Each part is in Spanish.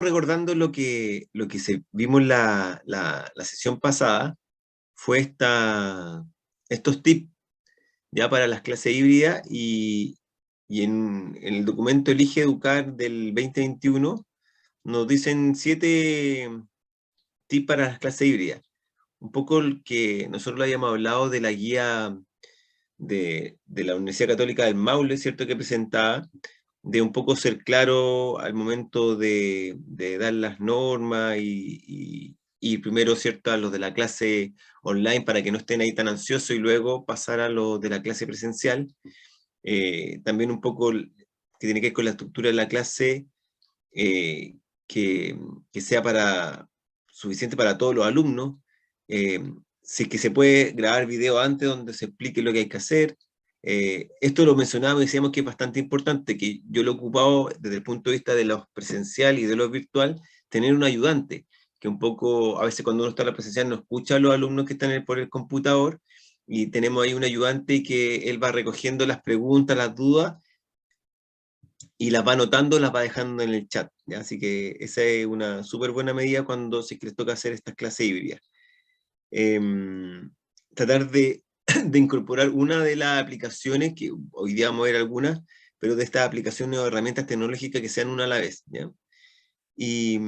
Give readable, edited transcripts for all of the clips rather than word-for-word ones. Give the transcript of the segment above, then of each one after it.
recordando lo que vimos la sesión pasada, fue estos tips ya para las clases híbridas, y en el documento Elige Educar del 2021 nos dicen 7 tips para las clases híbridas. Un poco el que nosotros lo habíamos hablado de la guía de la Universidad Católica del Maule, ¿cierto?, que presentaba, de un poco ser claro al momento de dar las normas y primero, ¿cierto?, a los de la clase online para que no estén ahí tan ansiosos y luego pasar a los de la clase presencial. También un poco que tiene que ver con la estructura de la clase, eh, que sea suficiente para todos los alumnos. Si es que se puede grabar video antes donde se explique lo que hay que hacer. Esto lo mencionábamos y decíamos que es bastante importante, que yo lo he ocupado desde el punto de vista de lo presencial y de lo virtual, tener un ayudante, que un poco, a veces cuando uno está en la presencial no escucha a los alumnos que están por el computador, y tenemos ahí un ayudante que él va recogiendo las preguntas, las dudas, y las va anotando, las va dejando en el chat, ¿ya? Así que esa es una súper buena medida cuando se les toca hacer estas clases híbridas. Tratar de incorporar una de las aplicaciones, que hoy día vamos a ver algunas, pero de estas aplicaciones o herramientas tecnológicas que sean una a la vez, ¿ya? Y,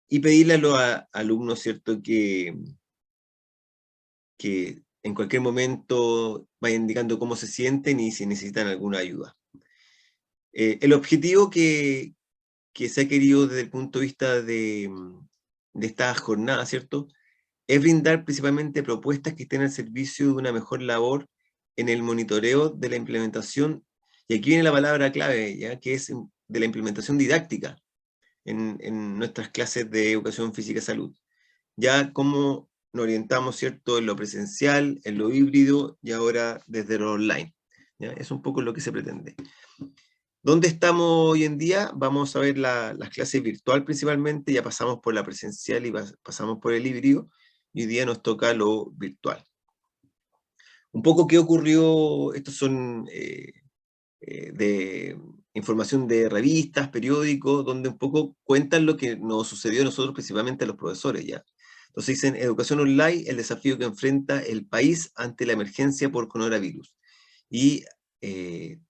y pedirle a los alumnos, ¿cierto?, que en cualquier momento vayan indicando cómo se sienten y si necesitan alguna ayuda. El objetivo que se ha querido desde el punto de vista de esta jornada, ¿cierto?, es brindar principalmente propuestas que estén al servicio de una mejor labor en el monitoreo de la implementación, y aquí viene la palabra clave, ¿ya?, que es de la implementación didáctica en nuestras clases de educación física y salud. Ya cómo nos orientamos, ¿cierto?, en lo presencial, en lo híbrido y ahora desde lo online, ¿ya? Es un poco lo que se pretende. ¿Dónde estamos hoy en día? Vamos a ver las clases virtual principalmente, ya pasamos por la presencial y pasamos por el híbrido, y hoy día nos toca lo virtual. Un poco qué ocurrió, estos son de información de revistas, periódicos, donde un poco cuentan lo que nos sucedió a nosotros, principalmente a los profesores, ¿ya? Entonces dicen, educación online, el desafío que enfrenta el país ante la emergencia por coronavirus. Y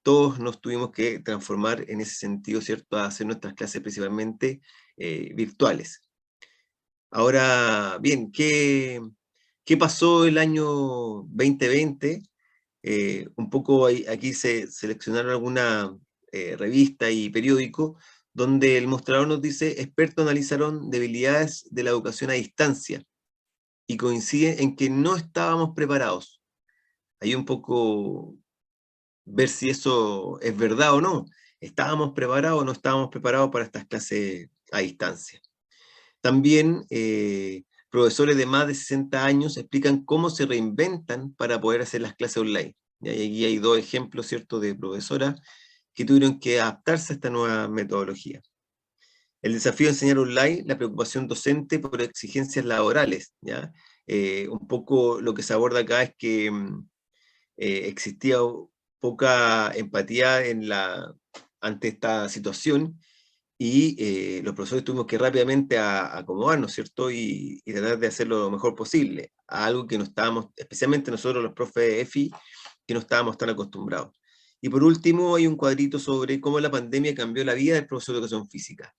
todos nos tuvimos que transformar en ese sentido, ¿cierto?, a hacer nuestras clases principalmente virtuales. Ahora, bien, ¿qué pasó el año 2020? Un poco aquí se seleccionaron algunas revistas y periódicos, donde el mostrador nos dice, expertos analizaron debilidades de la educación a distancia, y coincide en que no estábamos preparados. Hay un poco ver si eso es verdad o no. ¿Estábamos preparados o no estábamos preparados para estas clases a distancia? También profesores de más de 60 años explican cómo se reinventan para poder hacer las clases online. Y aquí hay 2 ejemplos, ¿cierto?, de profesoras que tuvieron que adaptarse a esta nueva metodología. El desafío de enseñar online, la preocupación docente por exigencias laborales, ¿ya? Un poco lo que se aborda acá es que existía poca empatía ante esta situación, y los profesores tuvimos que rápidamente acomodarnos, ¿cierto?, y tratar de hacerlo lo mejor posible, a algo que no estábamos, especialmente nosotros los profes de EFI, que no estábamos tan acostumbrados. Y por último, hay un cuadrito sobre cómo la pandemia cambió la vida del profesor de educación física.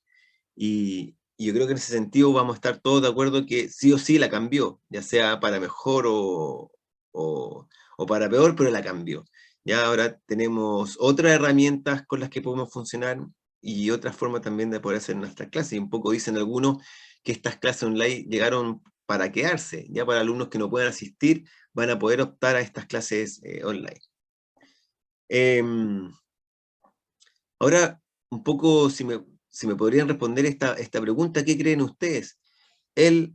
Y yo creo que en ese sentido vamos a estar todos de acuerdo que sí o sí la cambió, ya sea para mejor o para peor, pero la cambió. Ya ahora tenemos otras herramientas con las que podemos funcionar y otras formas también de poder hacer nuestras clases. Y un poco dicen algunos que estas clases online llegaron para quedarse, ya para alumnos que no puedan asistir, van a poder optar a estas clases online. Em, Ahora, un poco, si me podrían responder esta pregunta, ¿qué creen ustedes? ¿Él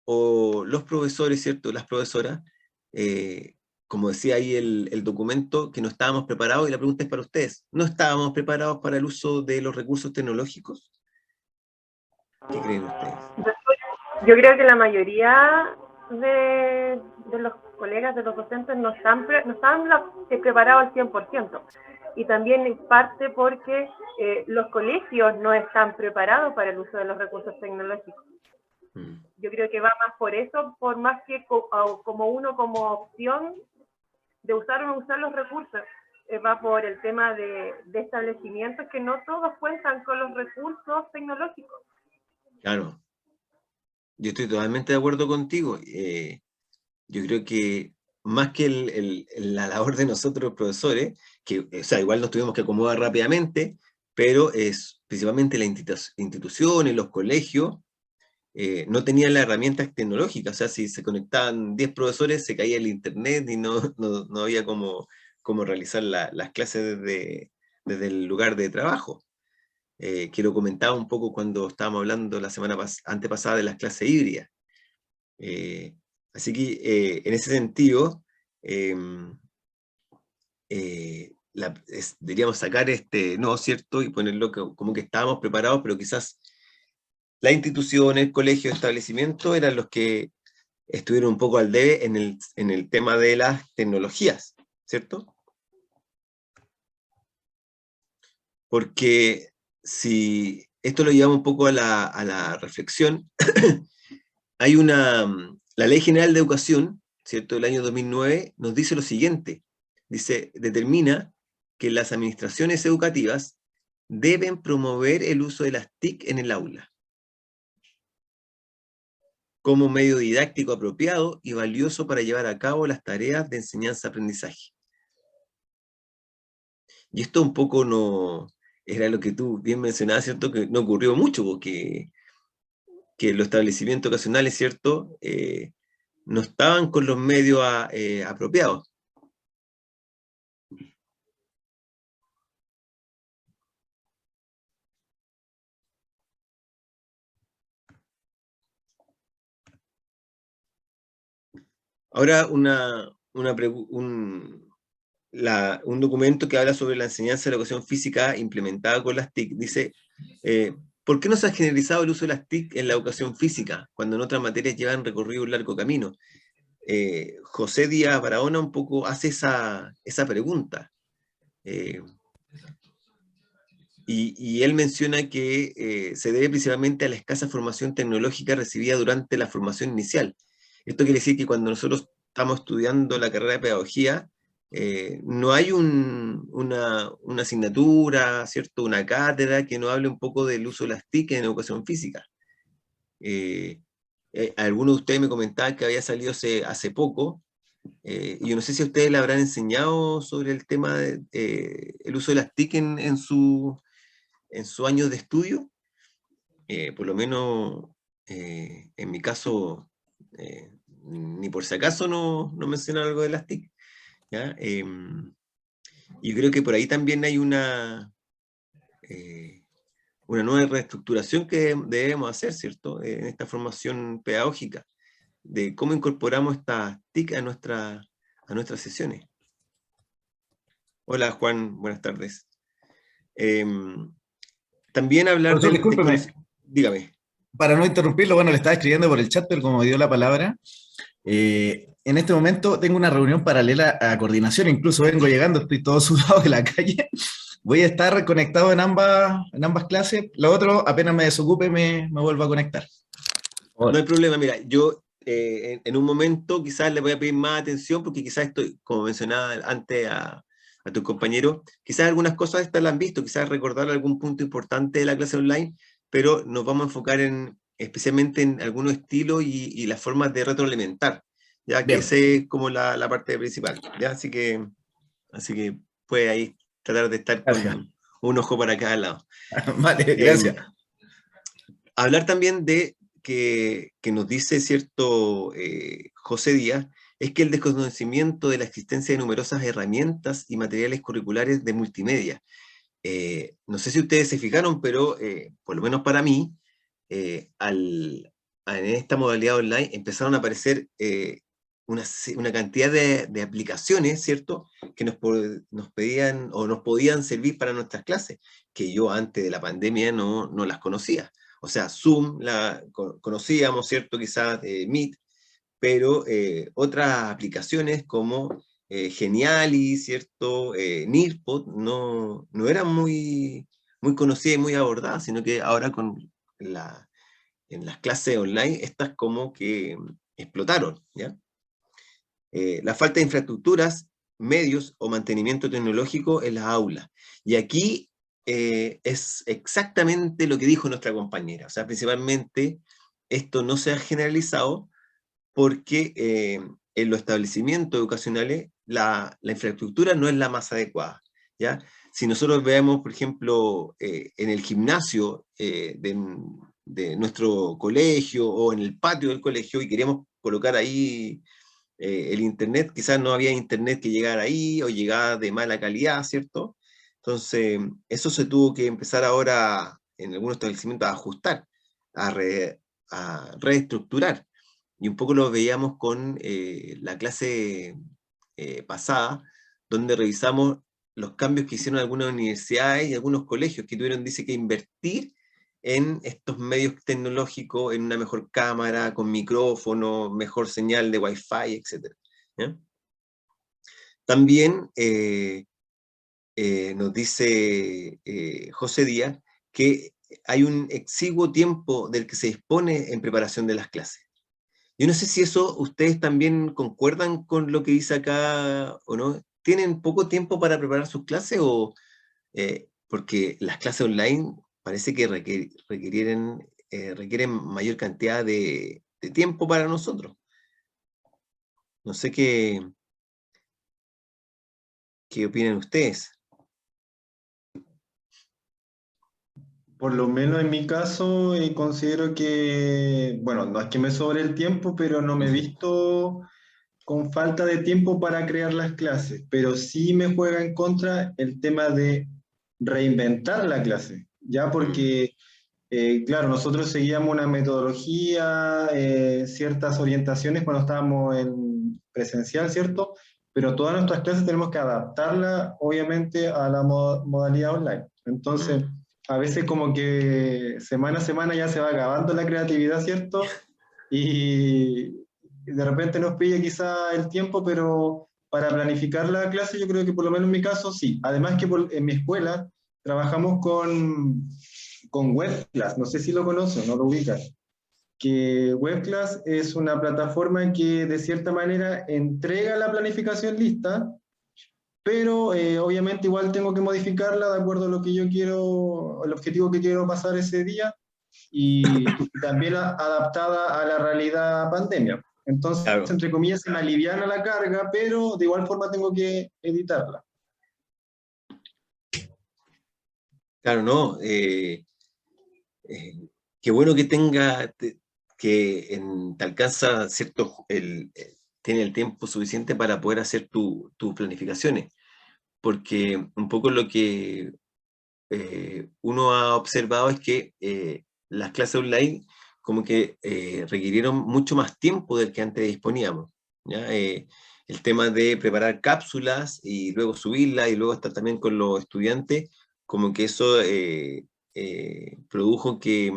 o los profesores, ¿cierto?, las profesoras, como decía ahí el documento, que no estábamos preparados? Y la pregunta es para ustedes, ¿no estábamos preparados para el uso de los recursos tecnológicos? ¿Qué creen ustedes? Yo creo que la mayoría de los colegas, de los docentes, no están preparados al 100%. Y también en parte porque los colegios no están preparados para el uso de los recursos tecnológicos. Yo creo que va más por eso, por más que como uno como opción de usar o no usar los recursos, va por el tema de establecimientos que no todos cuentan con los recursos tecnológicos. Claro, yo estoy totalmente de acuerdo contigo. Yo creo que más que la labor de nosotros los profesores, que o sea, igual nos tuvimos que acomodar rápidamente, pero es principalmente las instituciones, los colegios, no tenían las herramientas tecnológicas. O sea, si se conectaban 10 profesores, se caía el internet y no había cómo realizar las clases desde el lugar de trabajo. Que lo comentaba un poco cuando estábamos hablando la semana antepasada de las clases híbridas. Así que en ese sentido, deberíamos sacar no, ¿cierto? Y ponerlo como que estábamos preparados, pero quizás las instituciones, colegios, establecimientos eran los que estuvieron un poco al debe en el tema de las tecnologías, ¿cierto? Porque si esto lo llevamos un poco a la reflexión, hay la Ley General de Educación, ¿cierto?, del año 2009, nos dice lo siguiente, determina que las administraciones educativas deben promover el uso de las TIC en el aula como medio didáctico apropiado y valioso para llevar a cabo las tareas de enseñanza-aprendizaje. Y esto un poco no era lo que tú bien mencionabas, ¿cierto?, que no ocurrió mucho, porque que los establecimientos ocasionales, ¿cierto?, no estaban con los medios apropiados. Ahora, un documento que habla sobre la enseñanza de la educación física implementada con las TIC dice, ¿por qué no se ha generalizado el uso de las TIC en la educación física, cuando en otras materias llevan recorrido un largo camino? José Díaz Barahona un poco hace esa pregunta. Y él menciona que se debe principalmente a la escasa formación tecnológica recibida durante la formación inicial. Esto quiere decir que cuando nosotros estamos estudiando la carrera de pedagogía, no hay una asignatura, ¿cierto?, una cátedra que nos hable un poco del uso de las TIC en educación física. Algunos de ustedes me comentaban que había salido hace poco, y yo no sé si a ustedes le habrán enseñado sobre el tema del uso de las TIC en su año de estudio. Por lo menos en mi caso, ni por si acaso no mencionan algo de las TIC, ¿ya? Y creo que por ahí también hay una nueva reestructuración que debemos hacer, ¿cierto?, en esta formación pedagógica, de cómo incorporamos estas TIC a nuestras sesiones. Hola Juan, buenas tardes. También hablar Profesor, discúlpeme, dígame. para no interrumpirlo, bueno, le estaba escribiendo por el chat, pero como me dio la palabra, en este momento tengo una reunión paralela a coordinación, incluso vengo llegando, estoy todo sudado de la calle. Voy a estar conectado en ambas clases. Lo otro, apenas me desocupe, me vuelvo a conectar. No hay problema, mira, yo en un momento quizás le voy a pedir más atención porque quizás estoy, como mencionaba antes a tu compañero, quizás algunas cosas estas las han visto, quizás recordar algún punto importante de la clase online, pero nos vamos a enfocar especialmente en algunos estilos y las formas de retroalimentar, ya que Bien. esa es como la parte principal, ¿ya? Así que puede ahí tratar de estar Gracias. con un ojo para cada lado. Vale, gracias. Hablar también de que nos dice cierto José Díaz, es que el desconocimiento de la existencia de numerosas herramientas y materiales curriculares de multimedia. No sé si ustedes se fijaron, pero por lo menos para mí, en esta modalidad online empezaron a aparecer una cantidad de aplicaciones, ¿cierto?, que nos pedían o nos podían servir para nuestras clases, que yo antes de la pandemia no las conocía. O sea, Zoom la conocíamos, ¿cierto?, quizás Meet, pero otras aplicaciones como Geniali, ¿cierto? Nearpod no eran muy conocidas y muy abordadas, sino que ahora en las clases online estas como que explotaron, ¿ya? La falta de infraestructuras, medios o mantenimiento tecnológico en las aulas. Y aquí es exactamente lo que dijo nuestra compañera. O sea, principalmente esto no se ha generalizado porque en los establecimientos educacionales la infraestructura no es la más adecuada, ¿ya? Si nosotros vemos, por ejemplo, en el gimnasio de nuestro colegio o en el patio del colegio y queríamos colocar ahí el internet, quizás no había internet que llegara ahí o llegaba de mala calidad, ¿cierto? Entonces, eso se tuvo que empezar ahora en algunos establecimientos a ajustar, a reestructurar. Y un poco lo veíamos con la clase pasada, donde revisamos los cambios que hicieron algunas universidades y algunos colegios que tuvieron, dice, que invertir en estos medios tecnológicos, en una mejor cámara, con micrófono, mejor señal de Wi-Fi, etc. ¿Ya? También nos dice José Díaz que hay un exiguo tiempo del que se dispone en preparación de las clases. Yo no sé si eso ustedes también concuerdan con lo que dice acá o no. ¿Tienen poco tiempo para preparar sus clases o porque las clases online parece que requieren mayor cantidad de tiempo para nosotros? No sé qué opinan ustedes. Por lo menos en mi caso, considero que, bueno, no es que me sobre el tiempo, pero no me he visto con falta de tiempo para crear las clases, pero sí me juega en contra el tema de reinventar la clase, ya porque, claro, nosotros seguíamos una metodología, ciertas orientaciones cuando estábamos en presencial, ¿cierto? Pero todas nuestras clases tenemos que adaptarlas, obviamente, a la modalidad online. Entonces, a veces como que semana a semana ya se va acabando la creatividad, ¿cierto? Y de repente nos pilla quizá el tiempo, pero para planificar la clase yo creo que por lo menos en mi caso sí. Además que en mi escuela trabajamos con WebClass, no sé si lo conocen, no lo ubican, que WebClass es una plataforma que de cierta manera entrega la planificación lista, pero obviamente igual tengo que modificarla de acuerdo a lo que yo quiero, el objetivo que quiero pasar ese día y también adaptada a la realidad pandemia. Entonces, Claro, entre comillas, se me aliviana la carga, pero de igual forma tengo que editarla. claro, ¿no? Qué bueno que te alcanza, ¿cierto? Tiene el tiempo suficiente para poder hacer tus planificaciones, porque un poco lo que uno ha observado es que las clases online como que requirieron mucho más tiempo del que antes disponíamos, ¿ya? El tema de preparar cápsulas y luego subirlas y luego estar también con los estudiantes, como que eso produjo que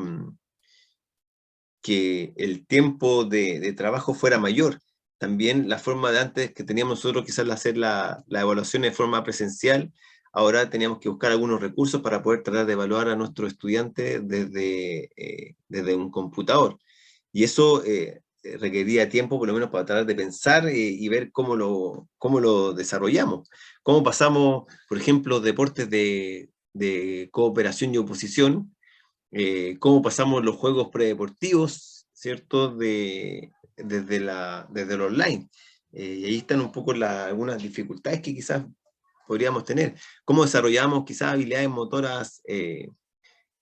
el tiempo de trabajo fuera mayor. También la forma de antes que teníamos nosotros quizás hacer la evaluación de forma presencial, ahora teníamos que buscar algunos recursos para poder tratar de evaluar a nuestros estudiantes desde un computador. Y eso requería tiempo, por lo menos, para tratar de pensar y ver cómo lo desarrollamos. Cómo pasamos, por ejemplo, deportes de cooperación y oposición, cómo pasamos los juegos predeportivos, ¿cierto? Desde lo online. Y ahí están un poco algunas dificultades que quizás podríamos tener. Cómo desarrollamos quizás habilidades motoras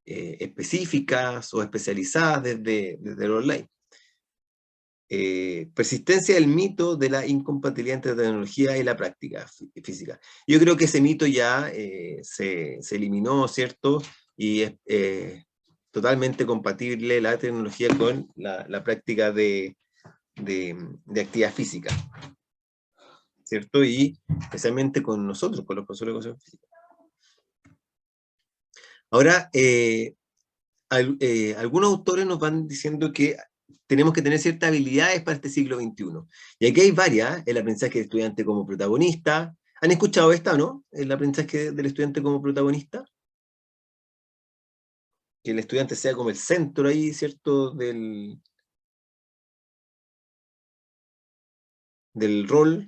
específicas o especializadas desde lo online. Persistencia del mito de la incompatibilidad entre la tecnología y la práctica física. Yo creo que ese mito ya se eliminó, ¿cierto? Y es totalmente compatible la tecnología con la práctica de actividad física, ¿cierto? Y especialmente con nosotros, con los profesores de educación física. Ahora, algunos autores nos van diciendo que tenemos que tener ciertas habilidades para este siglo XXI. Y aquí hay varias, el aprendizaje del estudiante como protagonista. ¿Han escuchado esta, no? El aprendizaje del estudiante como protagonista. Que el estudiante sea como el centro ahí, ¿cierto? Del rol.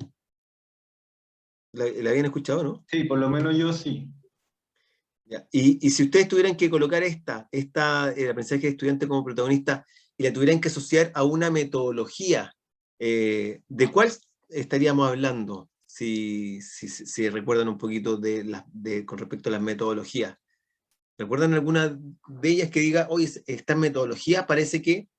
¿La habían escuchado, no? Sí, por lo menos yo sí. Ya. Y si ustedes tuvieran que colocar el aprendizaje de estudiante como protagonista, y la tuvieran que asociar a una metodología, ¿de cuál estaríamos hablando? Si recuerdan un poquito con respecto a las metodologías. ¿Recuerdan alguna de ellas que diga, oye, esta metodología parece que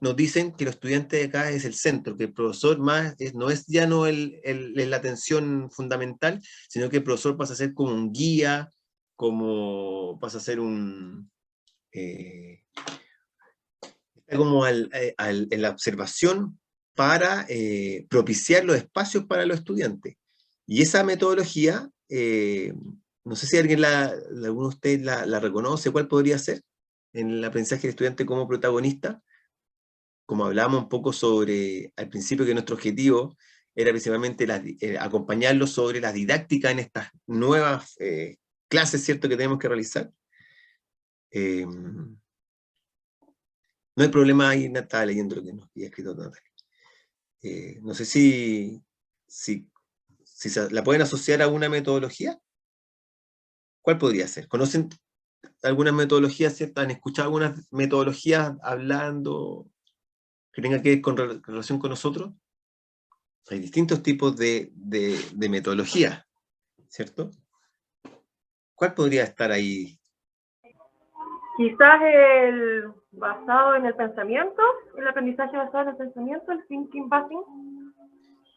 nos dicen que el estudiante de acá es el centro, que el profesor no es ya no la atención fundamental, sino que el profesor pasa a ser como un guía, como pasa a ser está como en la observación para propiciar los espacios para los estudiantes. Y esa metodología, no sé si alguno de ustedes la reconoce, ¿cuál podría ser? En el aprendizaje del estudiante como protagonista, como hablábamos un poco sobre, al principio, que nuestro objetivo era principalmente acompañarlos sobre la didáctica en estas nuevas clases, ¿cierto?, que tenemos que realizar. No hay problema ahí, estaba leyendo lo que nos había escrito Natalia. No sé si la pueden asociar a una metodología. ¿Cuál podría ser? ¿Conocen algunas metodologías, ciertas? ¿Han escuchado algunas metodologías hablando que tengan que ver con relación con nosotros? Hay distintos tipos de metodologías, ¿cierto? ¿Cuál podría estar ahí? Quizás el basado en el pensamiento, el aprendizaje basado en el pensamiento, el thinking basing.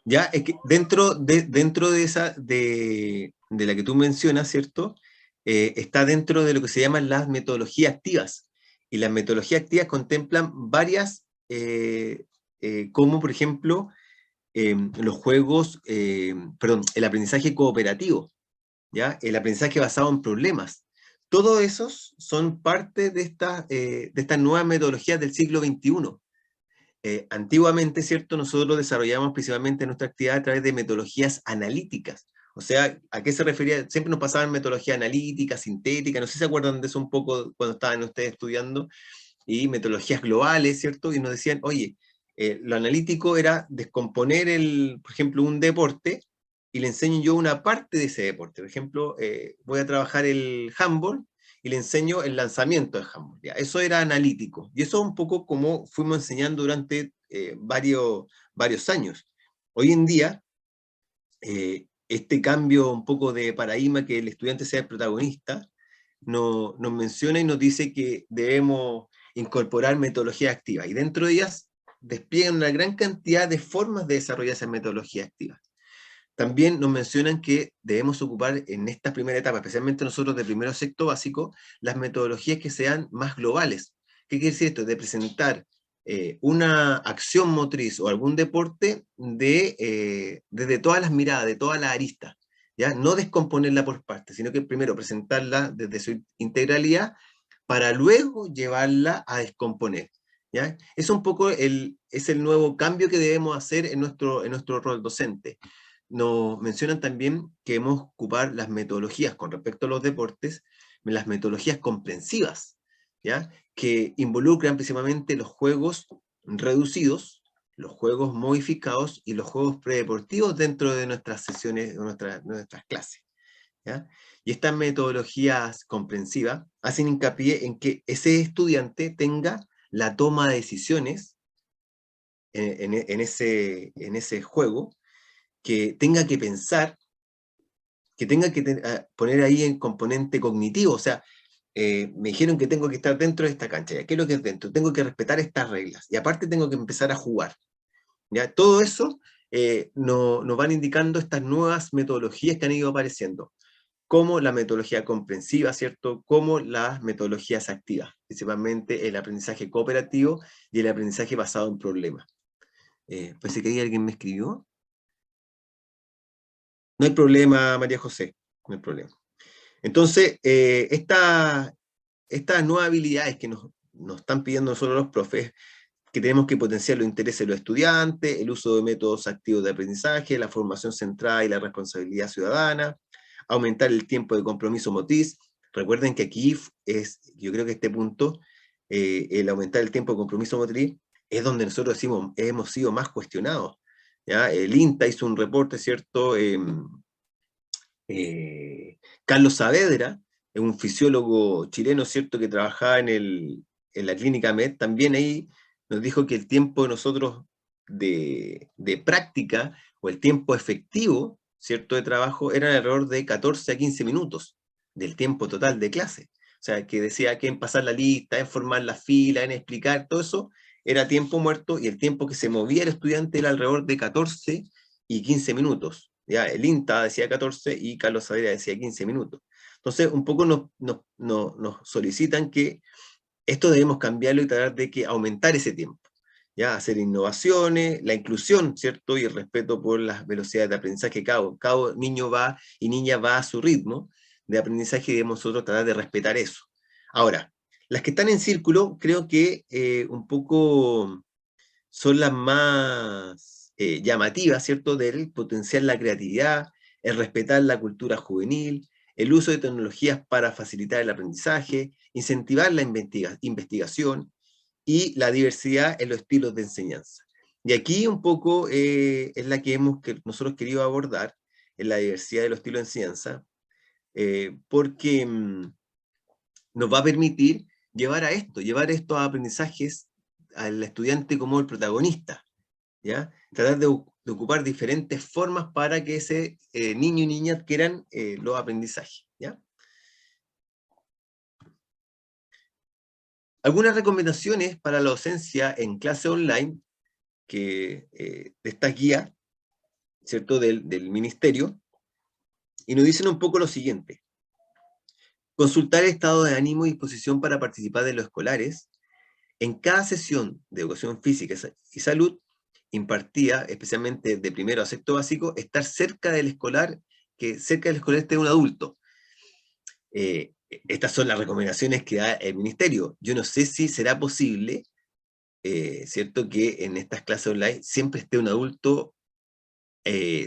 Ya, es que dentro de esa, de la que tú mencionas, ¿cierto? Está dentro de lo que se llaman las metodologías activas. Y las metodologías activas contemplan varias, como por ejemplo, los juegos, el aprendizaje cooperativo, ¿ya? El aprendizaje basado en problemas. Todos esos son parte de estas nuevas metodologías del siglo XXI. Antiguamente, ¿cierto?, nosotros desarrollamos principalmente nuestra actividad a través de metodologías analíticas. O sea, ¿a qué se refería? Siempre nos pasaban metodología analítica, sintética, no sé si se acuerdan de eso un poco cuando estaban ustedes estudiando, y metodologías globales, ¿cierto? Y nos decían, oye, lo analítico era descomponer, por ejemplo, un deporte, y le enseño yo una parte de ese deporte. Por ejemplo, voy a trabajar el handball, y le enseño el lanzamiento del handball. ¿Ya? Eso era analítico. Y eso es un poco como fuimos enseñando durante varios años. Hoy en día, este cambio un poco de paradigma, que el estudiante sea el protagonista, nos menciona y nos dice que debemos incorporar metodologías activas. Y dentro de ellas despliegan una gran cantidad de formas de desarrollar esas metodologías activas. También nos mencionan que debemos ocupar en esta primera etapa, especialmente nosotros de primero a sexto básico, las metodologías que sean más globales. ¿Qué quiere decir esto? De presentar una acción motriz o algún deporte desde todas las miradas, de todas las aristas, ¿ya? No descomponerla por partes, sino que primero presentarla desde su integralidad para luego llevarla a descomponer, ¿ya? Es un poco el nuevo cambio que debemos hacer en nuestro rol docente. Nos mencionan también que debemos ocupar las metodologías con respecto a los deportes, las metodologías comprensivas, ¿ya? Que involucran principalmente los juegos reducidos, los juegos modificados y los juegos predeportivos dentro de nuestras sesiones, de nuestras clases, ¿ya? Y estas metodologías comprensivas hacen hincapié en que ese estudiante tenga la toma de decisiones en ese juego, que tenga que pensar, que tenga que poner ahí el componente cognitivo. O sea, me dijeron que tengo que estar dentro de esta cancha. ¿Ya? ¿Qué es lo que es dentro? Tengo que respetar estas reglas. Y aparte tengo que empezar a jugar. ¿Ya? Todo eso nos van indicando estas nuevas metodologías que han ido apareciendo, como la metodología comprensiva, ¿cierto? Como las metodologías activas, principalmente el aprendizaje cooperativo y el aprendizaje basado en problemas. Parece que ahí alguien me escribió. No hay problema, María José, no hay problema. Entonces, estas nuevas habilidades que nos están pidiendo nosotros los profes, que tenemos que potenciar los intereses de los estudiantes, el uso de métodos activos de aprendizaje, la formación centrada y la responsabilidad ciudadana, aumentar el tiempo de compromiso motriz. Recuerden que aquí yo creo que este punto, el aumentar el tiempo de compromiso motriz, es donde nosotros decimos, hemos sido más cuestionados. ¿Ya? El INTA hizo un reporte, ¿cierto? Carlos Saavedra, un fisiólogo chileno, ¿cierto?, que trabajaba en la clínica MED, también ahí nos dijo que el tiempo de nosotros de práctica, o el tiempo efectivo, ¿cierto?, de trabajo, era alrededor de 14 a 15 minutos del tiempo total de clase. O sea, que decía que en pasar la lista, en formar la fila, en explicar, todo eso era tiempo muerto, y el tiempo que se movía el estudiante era alrededor de 14 y 15 minutos. ¿Ya? El INTA decía 14 y Carlos Saavedra decía 15 minutos. Entonces, un poco nos solicitan que esto debemos cambiarlo y tratar de que aumentar ese tiempo. ¿Ya? Hacer innovaciones, la inclusión, ¿cierto? Y el respeto por las velocidades de aprendizaje. Cada niño va y niña va a su ritmo de aprendizaje, y debemos nosotros tratar de respetar eso. Ahora, las que están en círculo, creo que un poco son las más llamativas, ¿cierto? Del potenciar la creatividad, el respetar la cultura juvenil, el uso de tecnologías para facilitar el aprendizaje, incentivar la investigación y la diversidad en los estilos de enseñanza. Y aquí un poco es la que nosotros querido abordar, en la diversidad de los estilos de enseñanza, porque nos va a permitir llevar esto a aprendizajes al estudiante como el protagonista, ¿ya? Tratar de ocupar diferentes formas para que ese niño y niña adquieran los aprendizajes, ¿ya? Algunas recomendaciones para la docencia en clase online, que de esta guía, ¿cierto?, del ministerio, y nos dicen un poco lo siguiente: consultar el estado de ánimo y disposición para participar de los escolares. En cada sesión de educación física y salud, impartida especialmente de primero a sexto básico, estar cerca del escolar, que cerca del escolar esté un adulto. Estas son las recomendaciones que da el ministerio. Yo no sé si será posible, ¿cierto?, que en estas clases online siempre esté un adulto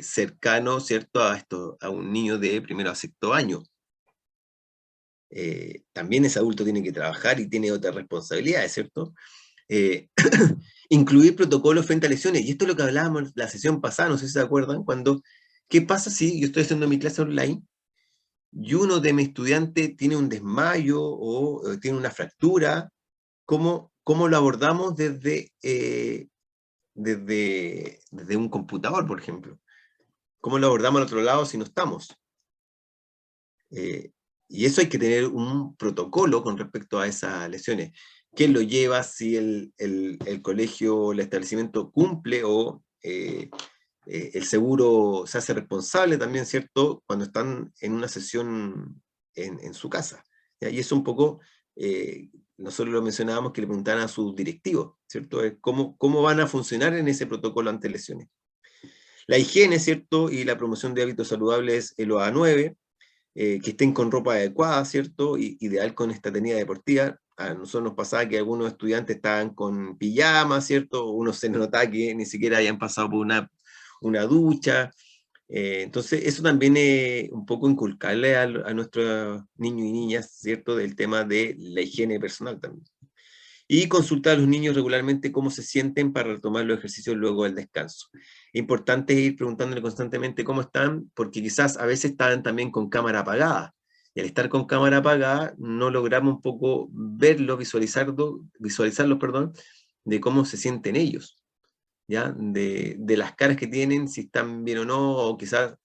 cercano, ¿cierto?, a un niño de primero a sexto año. También ese adulto tiene que trabajar y tiene otras responsabilidades, ¿cierto? Incluir protocolos frente a lesiones, y esto es lo que hablábamos en la sesión pasada, no sé si se acuerdan, ¿qué pasa si yo estoy haciendo mi clase online y uno de mis estudiantes tiene un desmayo o tiene una fractura? ¿Cómo lo abordamos desde un computador, por ejemplo? ¿Cómo lo abordamos al otro lado si no estamos? Y eso hay que tener un protocolo con respecto a esas lesiones. ¿Quién lo lleva? Si el colegio o el establecimiento cumple, o el seguro se hace responsable también, ¿cierto?, cuando están en una sesión en su casa. ¿Ya? Y eso un poco, nosotros lo mencionábamos, que le preguntaran a sus directivos, ¿cierto? ¿Cómo van a funcionar en ese protocolo ante lesiones? La higiene, ¿cierto?, y la promoción de hábitos saludables, el OA9, que estén con ropa adecuada, ¿cierto? Ideal con esta tenida deportiva. A nosotros nos pasaba que algunos estudiantes estaban con pijamas, ¿cierto? Uno se notaba que ni siquiera habían pasado por una ducha. Entonces, eso también es un poco inculcarle a nuestros niños y niñas, ¿cierto?, del tema de la higiene personal también. Y consultar a los niños regularmente cómo se sienten para retomar los ejercicios luego del descanso. Importante ir preguntándole constantemente cómo están, porque quizás a veces están también con cámara apagada, y al estar con cámara apagada no logramos un poco verlo, visualizarlos, perdón, de cómo se sienten ellos, ¿ya? De las caras que tienen, si están bien o no, o quizás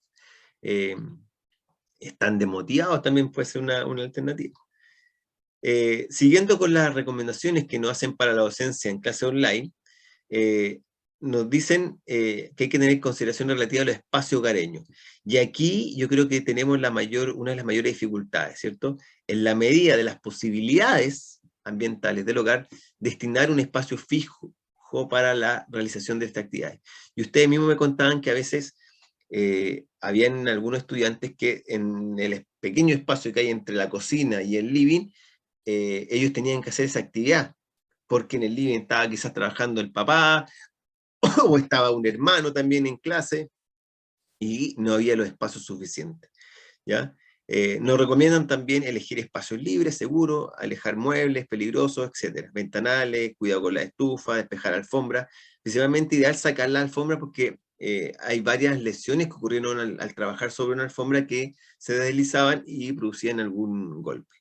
están desmotivados, también puede ser una alternativa. Siguiendo con las recomendaciones que nos hacen para la docencia en clase online, nos dicen que hay que tener consideración relativa a los espacios hogareños. Y aquí yo creo que tenemos una de las mayores dificultades, ¿cierto? En la medida de las posibilidades ambientales del hogar, destinar un espacio fijo para la realización de estas actividades. Y ustedes mismos me contaban que a veces habían algunos estudiantes que en el pequeño espacio que hay entre la cocina y el living, ellos tenían que hacer esa actividad, porque en el living estaba quizás trabajando el papá, o estaba un hermano también en clase, y no había los espacios suficientes, ¿ya? Nos recomiendan también elegir espacios libres, seguros, alejar muebles peligrosos, etc. Ventanales, cuidado con la estufa, despejar alfombra. Principalmente ideal sacar la alfombra porque hay varias lesiones que ocurrieron al trabajar sobre una alfombra que se deslizaban y producían algún golpe,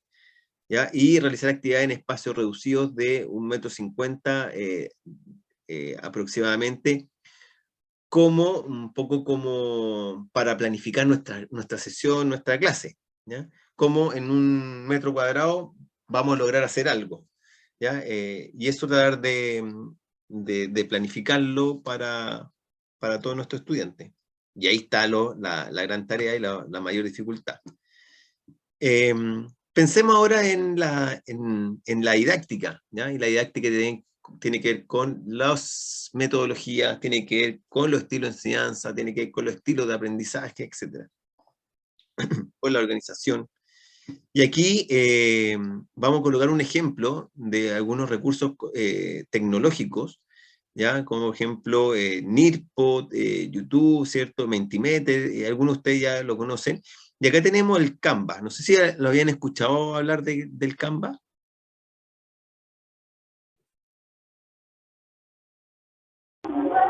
¿ya? Y realizar actividades en espacios reducidos de 1,50 m aproximadamente, como un poco como para planificar nuestra sesión, nuestra clase, ¿ya? Como en 1 m² vamos a lograr hacer algo, ¿ya? Y eso tratar de planificarlo para todos nuestros estudiantes. Y ahí está la gran tarea y la mayor dificultad. Pensemos ahora en la didáctica, ¿ya? Y la didáctica tiene que ver con las metodologías, tiene que ver con los estilos de enseñanza, tiene que ver con los estilos de aprendizaje, etc. Con la organización. Y aquí vamos a colocar un ejemplo de algunos recursos tecnológicos, ¿ya? Como ejemplo Nearpod, YouTube, ¿cierto? Mentimeter, algunos de ustedes ya lo conocen. Y acá tenemos el Canva. No sé si lo habían escuchado hablar del Canva.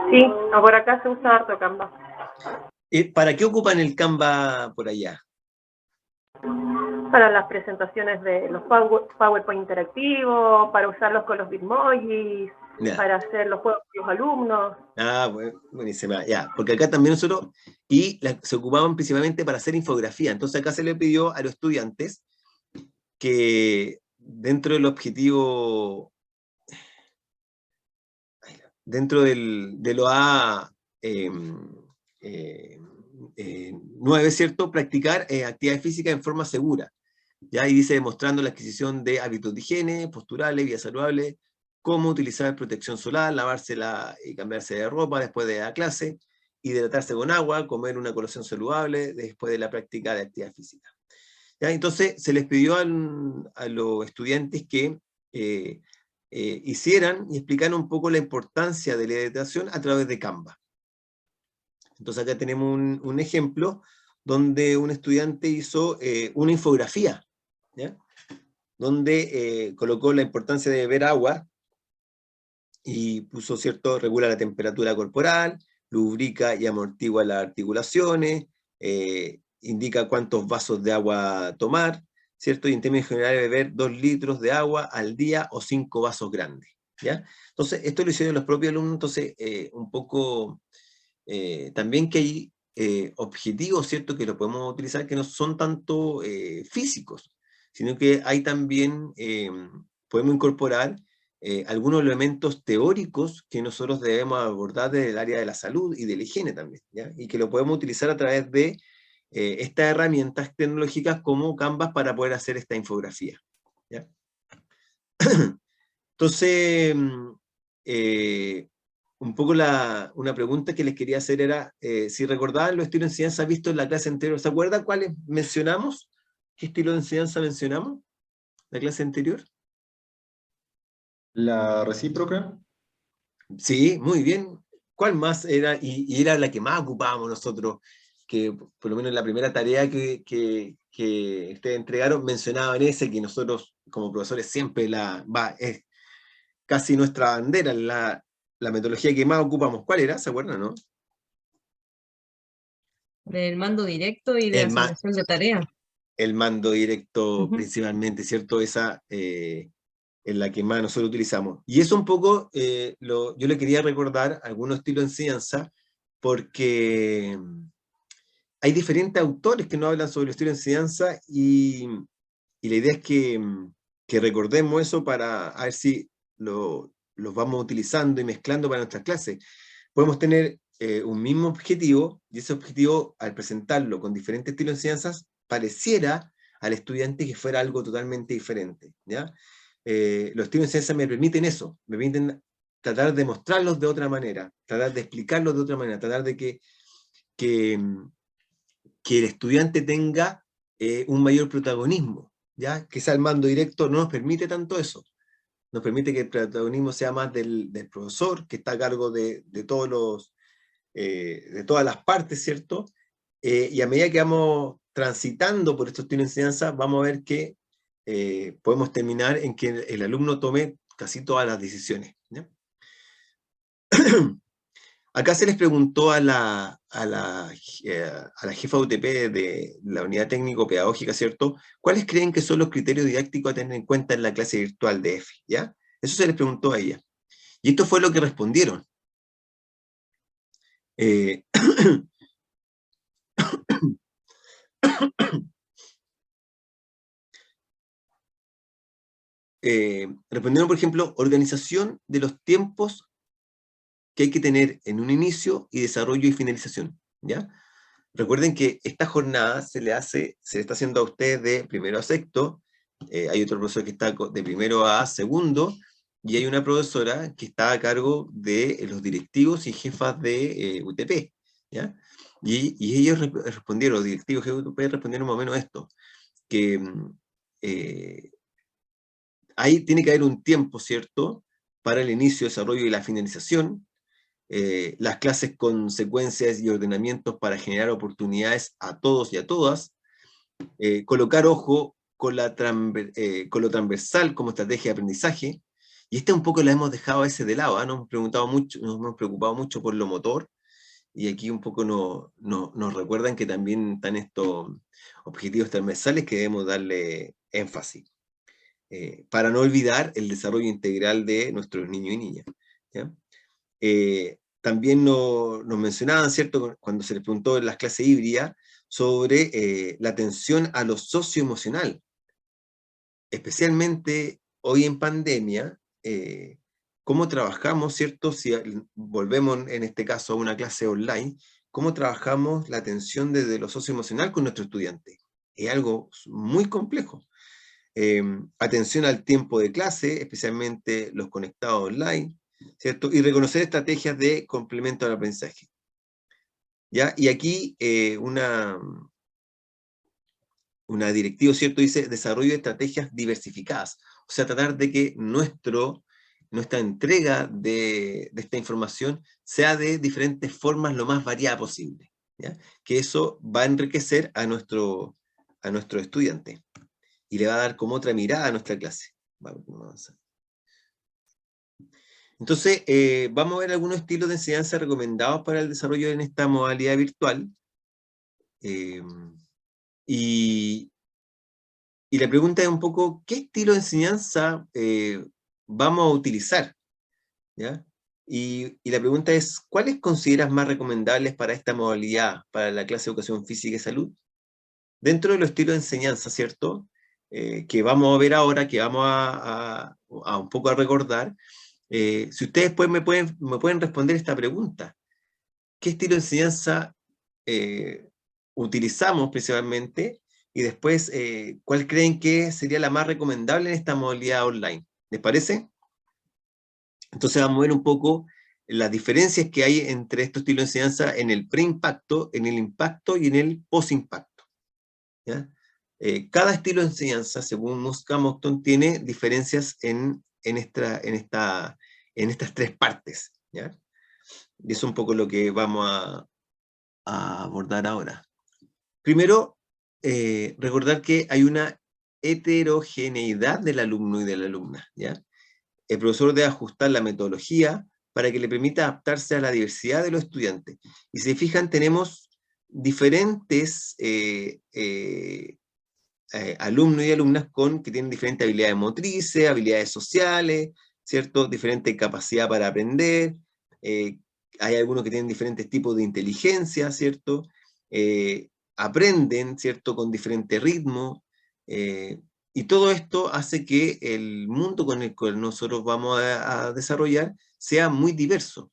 Sí, por acá se usa harto Canva. ¿Para qué ocupan el Canva por allá? Para las presentaciones de los PowerPoint interactivos, para usarlos con los Bitmojis, para hacer los juegos con los alumnos. Buenísima, ya, porque acá también nosotros, se ocupaban principalmente para hacer infografía. Entonces acá se le pidió a los estudiantes que dentro del objetivo, dentro de lo A9, ¿cierto? Practicar actividad física en forma segura. ¿Ya? Y dice demostrando la adquisición de hábitos de higiene, posturales, vida saludable, cómo utilizar protección solar, lavársela y cambiarse de ropa después de la clase, hidratarse con agua, comer una colación saludable después de la práctica de actividad física. ¿Ya? Entonces se les pidió a los estudiantes que hicieran y explicaran un poco la importancia de la hidratación a través de Canva. Entonces acá tenemos un ejemplo donde un estudiante hizo una infografía, ¿ya? Donde colocó la importancia de beber agua y puso, ¿cierto? Regula la temperatura corporal, lubrica y amortigua las articulaciones, indica cuántos vasos de agua tomar, ¿cierto? Y en términos generales beber 2 litros de agua al día o 5 vasos grandes, ¿ya? Entonces, esto lo hicieron los propios alumnos, entonces, un poco, también que hay objetivos, ¿cierto? Que lo podemos utilizar que no son tanto físicos, sino que hay también, podemos incorporar algunos elementos teóricos que nosotros debemos abordar desde el área de la salud y de la higiene también, ¿ya? Y que lo podemos utilizar a través de estas herramientas tecnológicas como Canvas para poder hacer esta infografía, ¿ya? Entonces, un poco una pregunta que les quería hacer era, si recordaban los estilos de enseñanza vistos en la clase anterior, ¿se acuerdan cuáles mencionamos? ¿Qué estilo de enseñanza mencionamos? ¿La clase anterior? La recíproca. Sí, muy bien. ¿Cuál más era? Y era la que más ocupábamos nosotros, que por lo menos en la primera tarea que ustedes entregaron, mencionaban ese, que nosotros como profesores siempre es casi nuestra bandera, la metodología que más ocupamos. ¿Cuál era? ¿Se acuerdan, no? Del mando directo y de asignación de tareas. El mando directo principalmente, ¿cierto? Esa es la que más nosotros utilizamos. Y eso un poco, yo le quería recordar algunos estilos de enseñanza, porque hay diferentes autores que nos hablan sobre el estilo de enseñanza, y la idea es que recordemos eso para ver si los vamos utilizando y mezclando para nuestras clases. Podemos tener un mismo objetivo, y ese objetivo, al presentarlo con diferentes estilos de enseñanzas, pareciera al estudiante que fuera algo totalmente diferente, ¿ya? Los estilos de enseñanza me permiten eso, me permiten tratar de mostrarlos de otra manera, tratar de explicarlos de otra manera, tratar de que el estudiante tenga un mayor protagonismo, ¿ya? Que sea el mando directo no nos permite tanto eso. nos permite que el protagonismo sea más del profesor, que está a cargo de todas las partes, ¿cierto? Y a medida que vamos transitando por estos estilos de enseñanza, vamos a ver que podemos terminar en que el alumno tome casi todas las decisiones, ¿ya? Acá se les preguntó a la jefa de UTP de la unidad técnico-pedagógica, ¿cierto? ¿Cuáles creen que son los criterios didácticos a tener en cuenta en la clase virtual de EFI? ¿Ya? Eso se les preguntó a ella. Y esto fue lo que respondieron. Respondieron, por ejemplo, organización de los tiempos que hay que tener en un inicio y desarrollo y finalización, ¿ya? Recuerden que esta jornada se le está haciendo a ustedes de primero a sexto, hay otro profesor que está de primero a segundo, y hay una profesora que está a cargo de los directivos y jefas de UTP, ¿ya? Y ellos respondieron, los directivos de UTP respondieron más o menos esto, que ahí tiene que haber un tiempo, ¿cierto?, para el inicio, desarrollo y la finalización, las clases con secuencias y ordenamientos para generar oportunidades a todos y a todas, colocar ojo con lo transversal como estrategia de aprendizaje, y un poco la hemos dejado a ese de lado, ¿eh? Nos hemos preocupado mucho por lo motor, y aquí un poco nos recuerdan que también están estos objetivos transversales que debemos darle énfasis, para no olvidar el desarrollo integral de nuestros niños y niñas, ¿ya? También nos mencionaban, ¿cierto?, cuando se les preguntó en las clases híbridas, sobre la atención a lo socioemocional. Especialmente hoy en pandemia, cómo trabajamos, ¿cierto?, si volvemos en este caso a una clase online, cómo trabajamos la atención desde lo socioemocional con nuestros estudiantes. Es algo muy complejo. Atención al tiempo de clase, especialmente los conectados online, ¿cierto? Y reconocer estrategias de complemento al aprendizaje, ¿ya? Y aquí una directiva, ¿cierto?, dice desarrollo de estrategias diversificadas. O sea, tratar de que nuestra entrega de esta información sea de diferentes formas lo más variada posible, ¿ya? Que eso va a enriquecer a nuestro estudiante y le va a dar como otra mirada a nuestra clase. Vamos a avanzar. Entonces, vamos a ver algunos estilos de enseñanza recomendados para el desarrollo en esta modalidad virtual. Y la pregunta es un poco, ¿qué estilo de enseñanza vamos a utilizar? ¿Ya? Y la pregunta es, ¿cuáles consideras más recomendables para esta modalidad, para la clase de educación física y salud? Dentro de los estilos de enseñanza, ¿cierto?, que vamos a ver ahora, que vamos a un poco a recordar, si ustedes me pueden responder esta pregunta. ¿Qué estilo de enseñanza utilizamos principalmente? Y después, ¿cuál creen que sería la más recomendable en esta modalidad online? ¿Les parece? Entonces vamos a ver un poco las diferencias que hay entre estos estilos de enseñanza en el pre-impacto, en el impacto y en el post-impacto, ¿ya? Cada estilo de enseñanza, según Muska Mocton, tiene diferencias en estas tres partes, ¿ya? Y eso es un poco lo que vamos a abordar ahora. Primero, recordar que hay una heterogeneidad del alumno y de la alumna, ¿ya? El profesor debe ajustar la metodología para que le permita adaptarse a la diversidad de los estudiantes. Y si se fijan, tenemos diferentes alumnos y alumnas que tienen diferentes habilidades motrices, habilidades sociales, ¿cierto? Diferente capacidad para aprender, hay algunos que tienen diferentes tipos de inteligencia, ¿cierto? Aprenden, ¿cierto?, con diferente ritmo, y todo esto hace que el mundo con el que nosotros vamos a desarrollar sea muy diverso,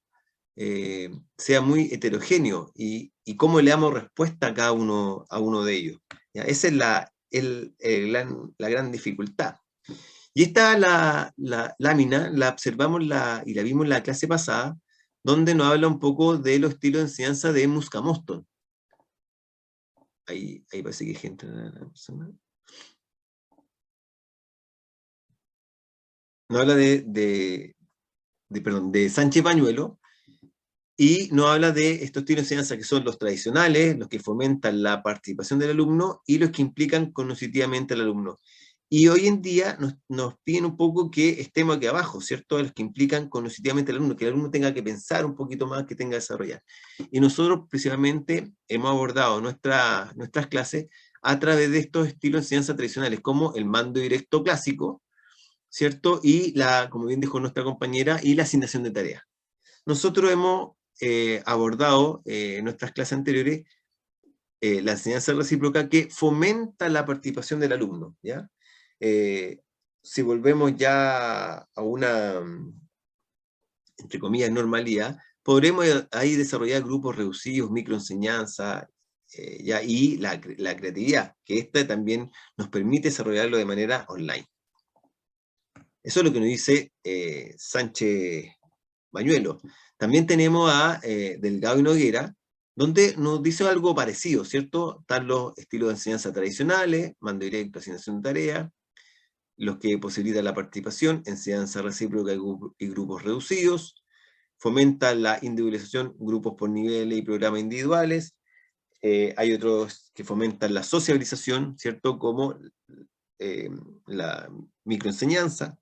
sea muy heterogéneo, y cómo le damos respuesta a cada uno de ellos, ¿ya? Esa es la gran dificultad. Y esta la lámina la observamos y la vimos en la clase pasada, donde nos habla un poco de los estilos de enseñanza de Muska Mocton. Ahí parece que hay gente. no habla de Sánchez Bañuelo, y no habla de estos estilos de enseñanza que son los tradicionales, los que fomentan la participación del alumno y los que implican cognitivamente al alumno. Y hoy en día nos piden un poco que estemos aquí abajo, ¿cierto? Los que implican cognitivamente al alumno, que el alumno tenga que pensar un poquito más, que tenga que desarrollar. Y nosotros precisamente hemos abordado nuestras clases a través de estos estilos de enseñanza tradicionales, como el mando directo clásico, ¿cierto? Y como bien dijo nuestra compañera, y la asignación de tareas. Nosotros hemos abordado en nuestras clases anteriores la enseñanza recíproca que fomenta la participación del alumno, ¿ya? Si volvemos ya a una, entre comillas, normalidad, podremos ahí desarrollar grupos reducidos, microenseñanza, ¿ya? Y la creatividad, que esta también nos permite desarrollarlo de manera online. Eso es lo que nos dice Sánchez Bañuelo. También tenemos a Delgado y Noguera, donde nos dice algo parecido, ¿cierto? Están los estilos de enseñanza tradicionales, mando directo, asignación de tarea, los que posibilitan la participación, enseñanza recíproca y grupos reducidos, fomenta la individualización, grupos por niveles y programas individuales, hay otros que fomentan la sociabilización, ¿cierto? Como la microenseñanza,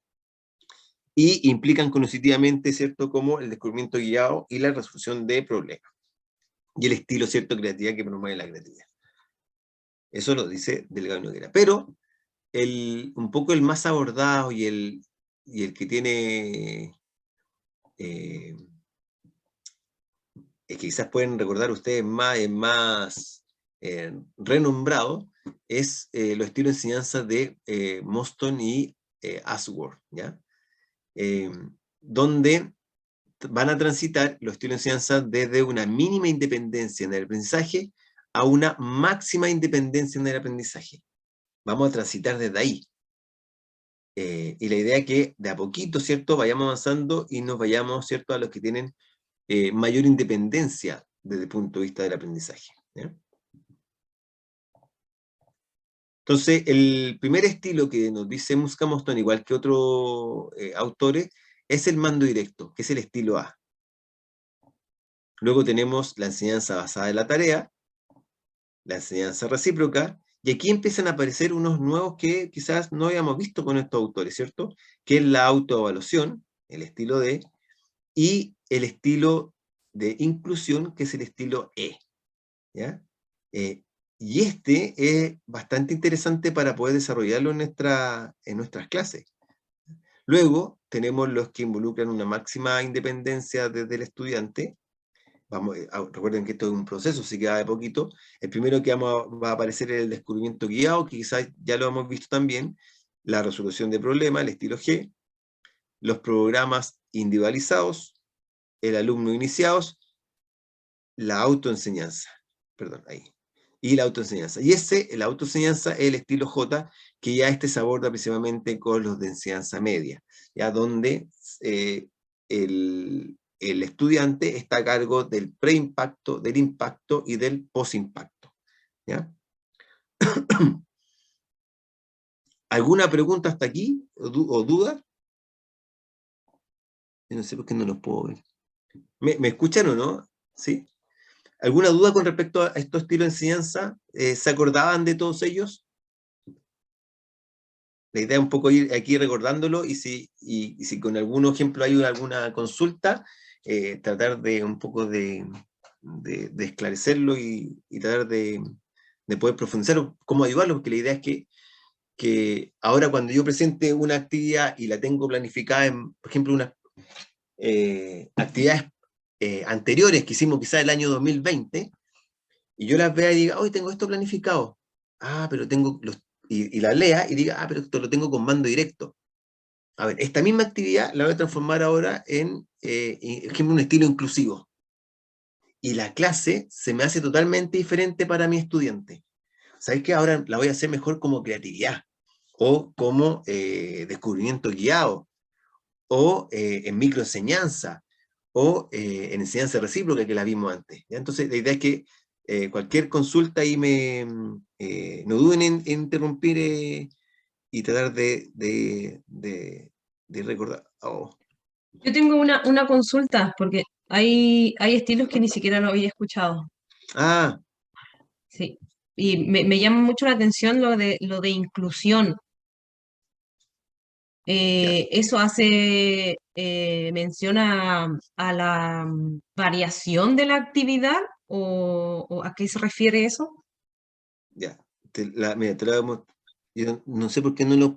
y implican cognitivamente, ¿cierto?, como el descubrimiento guiado y la resolución de problemas. Y el estilo, ¿cierto?, creatividad que promueve la creatividad. Eso lo dice Delgado y Noguera. Pero un poco el más abordado y el que tiene, que quizás pueden recordar ustedes más renombrado, es los estilos de enseñanza de Moston y Ashworth, ¿ya? Donde van a transitar los estilos de enseñanza desde una mínima independencia en el aprendizaje a una máxima independencia en el aprendizaje. Vamos a transitar desde ahí. Y la idea es que de a poquito, ¿cierto?, vayamos avanzando y nos vayamos, ¿cierto?, a los que tienen mayor independencia desde el punto de vista del aprendizaje, ¿ya? Entonces, el primer estilo que nos dice Muska Moston, igual que otros autores, es el mando directo, que es el estilo A. Luego tenemos la enseñanza basada en la tarea, la enseñanza recíproca, y aquí empiezan a aparecer unos nuevos que quizás no habíamos visto con estos autores, ¿cierto? Que es la autoevaluación, el estilo D, y el estilo de inclusión, que es el estilo E, ¿ya? Y este es bastante interesante para poder desarrollarlo en nuestras clases. Luego tenemos los que involucran una máxima independencia desde el estudiante. Recuerden que esto es un proceso, así que de poquito. El primero que va a aparecer es el descubrimiento guiado, que quizás ya lo hemos visto también, la resolución de problemas, el estilo G, los programas individualizados, el alumno iniciados, la autoenseñanza, perdón, ahí, y la autoenseñanza. Y la autoenseñanza es el estilo J, que ya se aborda principalmente con los de enseñanza media, ya donde el estudiante está a cargo del preimpacto, del impacto y del posimpacto, ¿ya? ¿Alguna pregunta hasta aquí? ¿O duda? Yo no sé por qué no los puedo ver. ¿Me escuchan o no? ¿Sí? ¿Alguna duda con respecto a estos estilos de enseñanza? ¿Se acordaban de todos ellos? La idea es un poco ir aquí recordándolo, y si con algún ejemplo hay alguna consulta, tratar de un poco de esclarecerlo y tratar de poder profundizar cómo ayudarlo, porque la idea es que ahora cuando yo presente una actividad y la tengo planificada en, por ejemplo, unas actividades anteriores que hicimos quizás el año 2020, y yo las vea y diga, hoy tengo esto planificado, pero tengo y la lea y diga, pero esto lo tengo con mando directo. A ver, esta misma actividad la voy a transformar ahora en, por ejemplo, un estilo inclusivo. Y la clase se me hace totalmente diferente para mi estudiante. ¿Sabes qué? Ahora la voy a hacer mejor como creatividad, o como descubrimiento guiado, o en microenseñanza, o en enseñanza recíproca, que la vimos antes, ¿ya? Entonces, la idea es que cualquier consulta ahí no duden en interrumpir y tratar de de recordar. Oh. Yo tengo una consulta, porque hay estilos que ni siquiera lo había escuchado. Ah, Sí. Y me llama mucho la atención lo de inclusión. ya. Eso hace mención a la variación de la actividad o ¿a qué se refiere eso? Ya. Mira, yo no sé por qué no los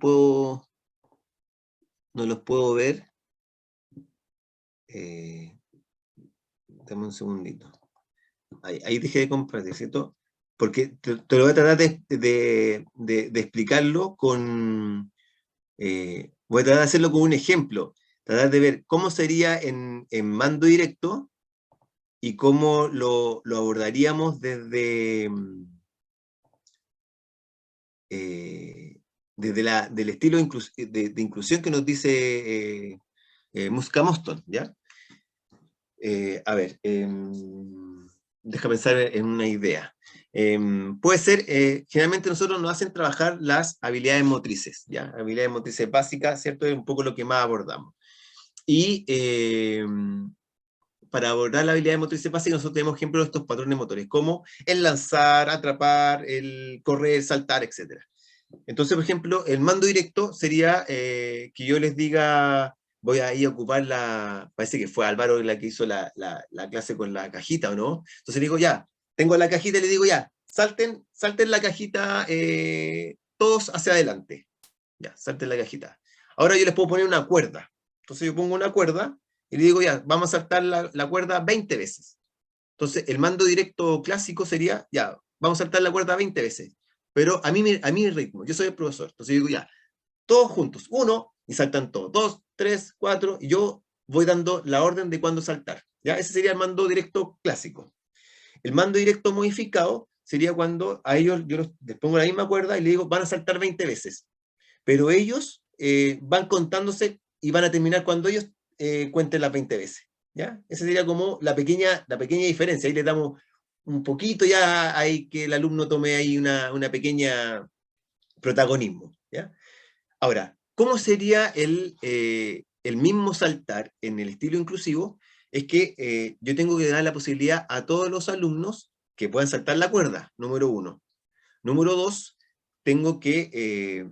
puedo ver. Dame un segundito. Ahí dejé de comprar, ¿cierto? Porque te lo voy a tratar de explicarlo voy a tratar de hacerlo con un ejemplo. Tratar de ver cómo sería en mando directo y cómo lo abordaríamos del estilo de inclusión que nos dice Muska-Mostyn, ¿ya? A ver, deja pensar en una idea. Puede ser, generalmente nosotros nos hacen trabajar las habilidades motrices, ¿ya? Habilidades motrices básicas, ¿cierto? Es un poco lo que más abordamos. Y para abordar la habilidad motrices básica, nosotros tenemos ejemplos de estos patrones motores, como el lanzar, atrapar, el correr, saltar, etc. Entonces, por ejemplo, el mando directo sería que yo les diga, voy a ir a ocupar parece que fue Álvaro la que hizo la clase con la cajita, ¿o no? Entonces le digo, ya, tengo la cajita y le digo, ya, salten la cajita todos hacia adelante. Ya, salten la cajita. Ahora yo les puedo poner una cuerda. Entonces yo pongo una cuerda y le digo, ya, vamos a saltar la cuerda 20 veces. Entonces el mando directo clásico sería, ya, vamos a saltar la cuerda 20 veces. Pero a mí ritmo, yo soy el profesor. Entonces yo digo, ya, todos juntos, 1, y saltan todos, 2, 3, 4, y yo voy dando la orden de cuándo saltar. ¿Ya? Ese sería el mando directo clásico. El mando directo modificado sería cuando a ellos yo les pongo la misma cuerda y les digo, van a saltar 20 veces. Pero ellos van contándose y van a terminar cuando ellos cuenten las 20 veces. ¿Ya? Esa sería como la pequeña diferencia. Ahí le damos un poquito ya hay que el alumno tome ahí una pequeña protagonismo. ¿Ya? Ahora, ¿cómo sería el mismo saltar en el estilo inclusivo? Es que yo tengo que dar la posibilidad a todos los alumnos que puedan saltar la cuerda, número 1. Número 2, tengo que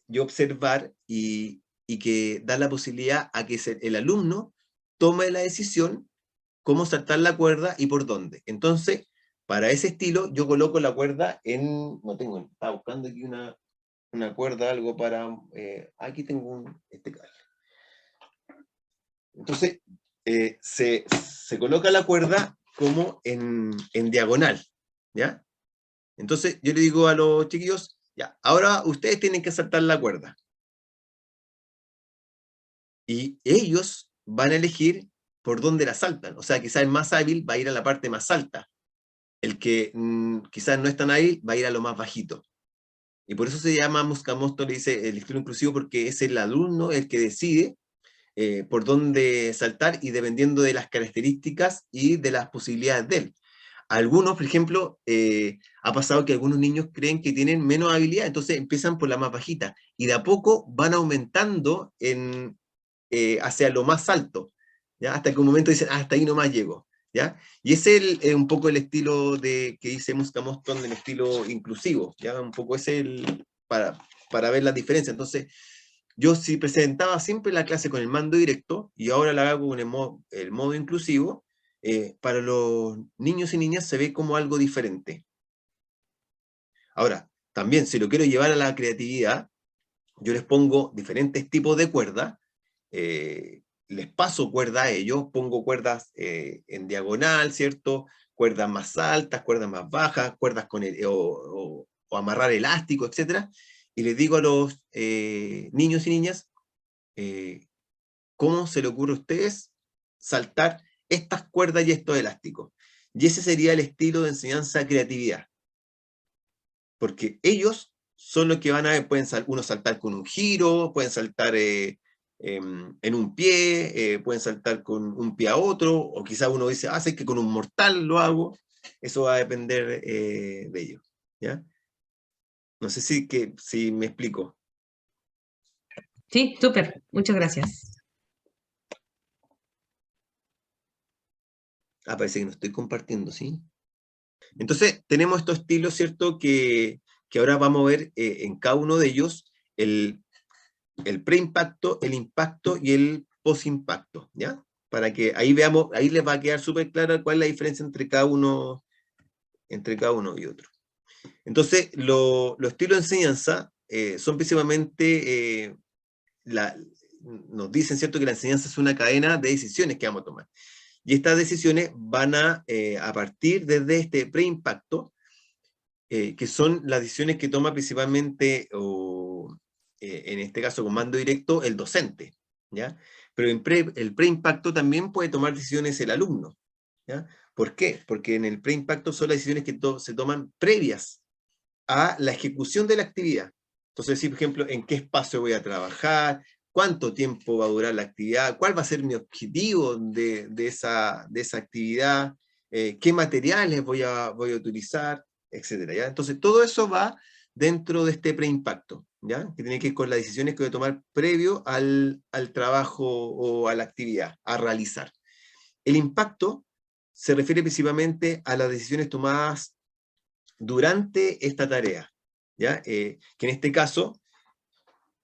yo observar y que dar la posibilidad a que el alumno tome la decisión cómo saltar la cuerda y por dónde. Entonces, para ese estilo, yo coloco la cuerda no tengo, estaba buscando aquí una cuerda, algo para, aquí tengo este cable. Entonces, se coloca la cuerda como en diagonal, ¿ya? Entonces, yo le digo a los chiquillos, ya, ahora ustedes tienen que saltar la cuerda. Y ellos van a elegir por dónde la saltan. O sea, quizás el más hábil va a ir a la parte más alta. El que quizás no es tan hábil va a ir a lo más bajito. Y por eso se llama Muska-Mostyn, le dice el estilo inclusivo, porque es el alumno el que decide por dónde saltar y dependiendo de las características y de las posibilidades de él. Algunos, por ejemplo, ha pasado que algunos niños creen que tienen menos habilidad, entonces empiezan por la más bajita y de a poco van aumentando hacia lo más alto, ¿ya? Hasta que un momento dicen, hasta ahí nomás llego, ¿ya? Y ese es un poco el estilo que dice Muska-Mostyn, del estilo inclusivo, ¿ya? Un poco es para ver las diferencias. Entonces, yo sí presentaba siempre la clase con el mando directo y ahora la hago con el modo inclusivo. Para los niños y niñas se ve como algo diferente. Ahora, también si lo quiero llevar a la creatividad, yo les pongo diferentes tipos de cuerdas, les paso cuerdas a ellos, pongo cuerdas en diagonal, ¿cierto? Cuerdas más altas, cuerdas más bajas, cuerdas o amarrar elástico, etc. Y les digo a los niños y niñas, ¿cómo se le ocurre a ustedes saltar estas cuerdas y estos elásticos? Y ese sería el estilo de enseñanza creatividad. Porque ellos son los que van a ver, unos saltar con un giro, pueden saltar en un pie, pueden saltar con un pie a otro, o quizá uno dice, sé que con un mortal lo hago. Eso va a depender de ellos. ¿Ya? No sé si me explico. Sí, súper. Muchas gracias. Ah, parece que no estoy compartiendo, ¿sí? Entonces, tenemos estos estilos, ¿cierto? Que ahora vamos a ver en cada uno de ellos el preimpacto, el impacto y el posimpacto, ¿ya? Para que ahí veamos, ahí les va a quedar súper clara cuál es la diferencia entre cada uno y otro. Entonces, los estilos de enseñanza son principalmente, nos dicen, ¿cierto?, que la enseñanza es una cadena de decisiones que vamos a tomar. Y estas decisiones van a partir desde este preimpacto, que son las decisiones que toma principalmente, en este caso con mando directo, el docente, ¿ya? Pero el preimpacto también puede tomar decisiones el alumno, ¿ya? ¿Por qué? Porque en el preimpacto son las decisiones que se toman previas a la ejecución de la actividad. Entonces, si por ejemplo, en qué espacio voy a trabajar, cuánto tiempo va a durar la actividad, cuál va a ser mi objetivo de esa actividad, qué materiales voy a utilizar, etcétera, ¿ya? Entonces, todo eso va dentro de este preimpacto, ¿ya? Que tiene que ver con las decisiones que voy a tomar previo al trabajo o a la actividad, a realizar. El impacto se refiere principalmente a las decisiones tomadas durante esta tarea, ¿ya? Que en este caso,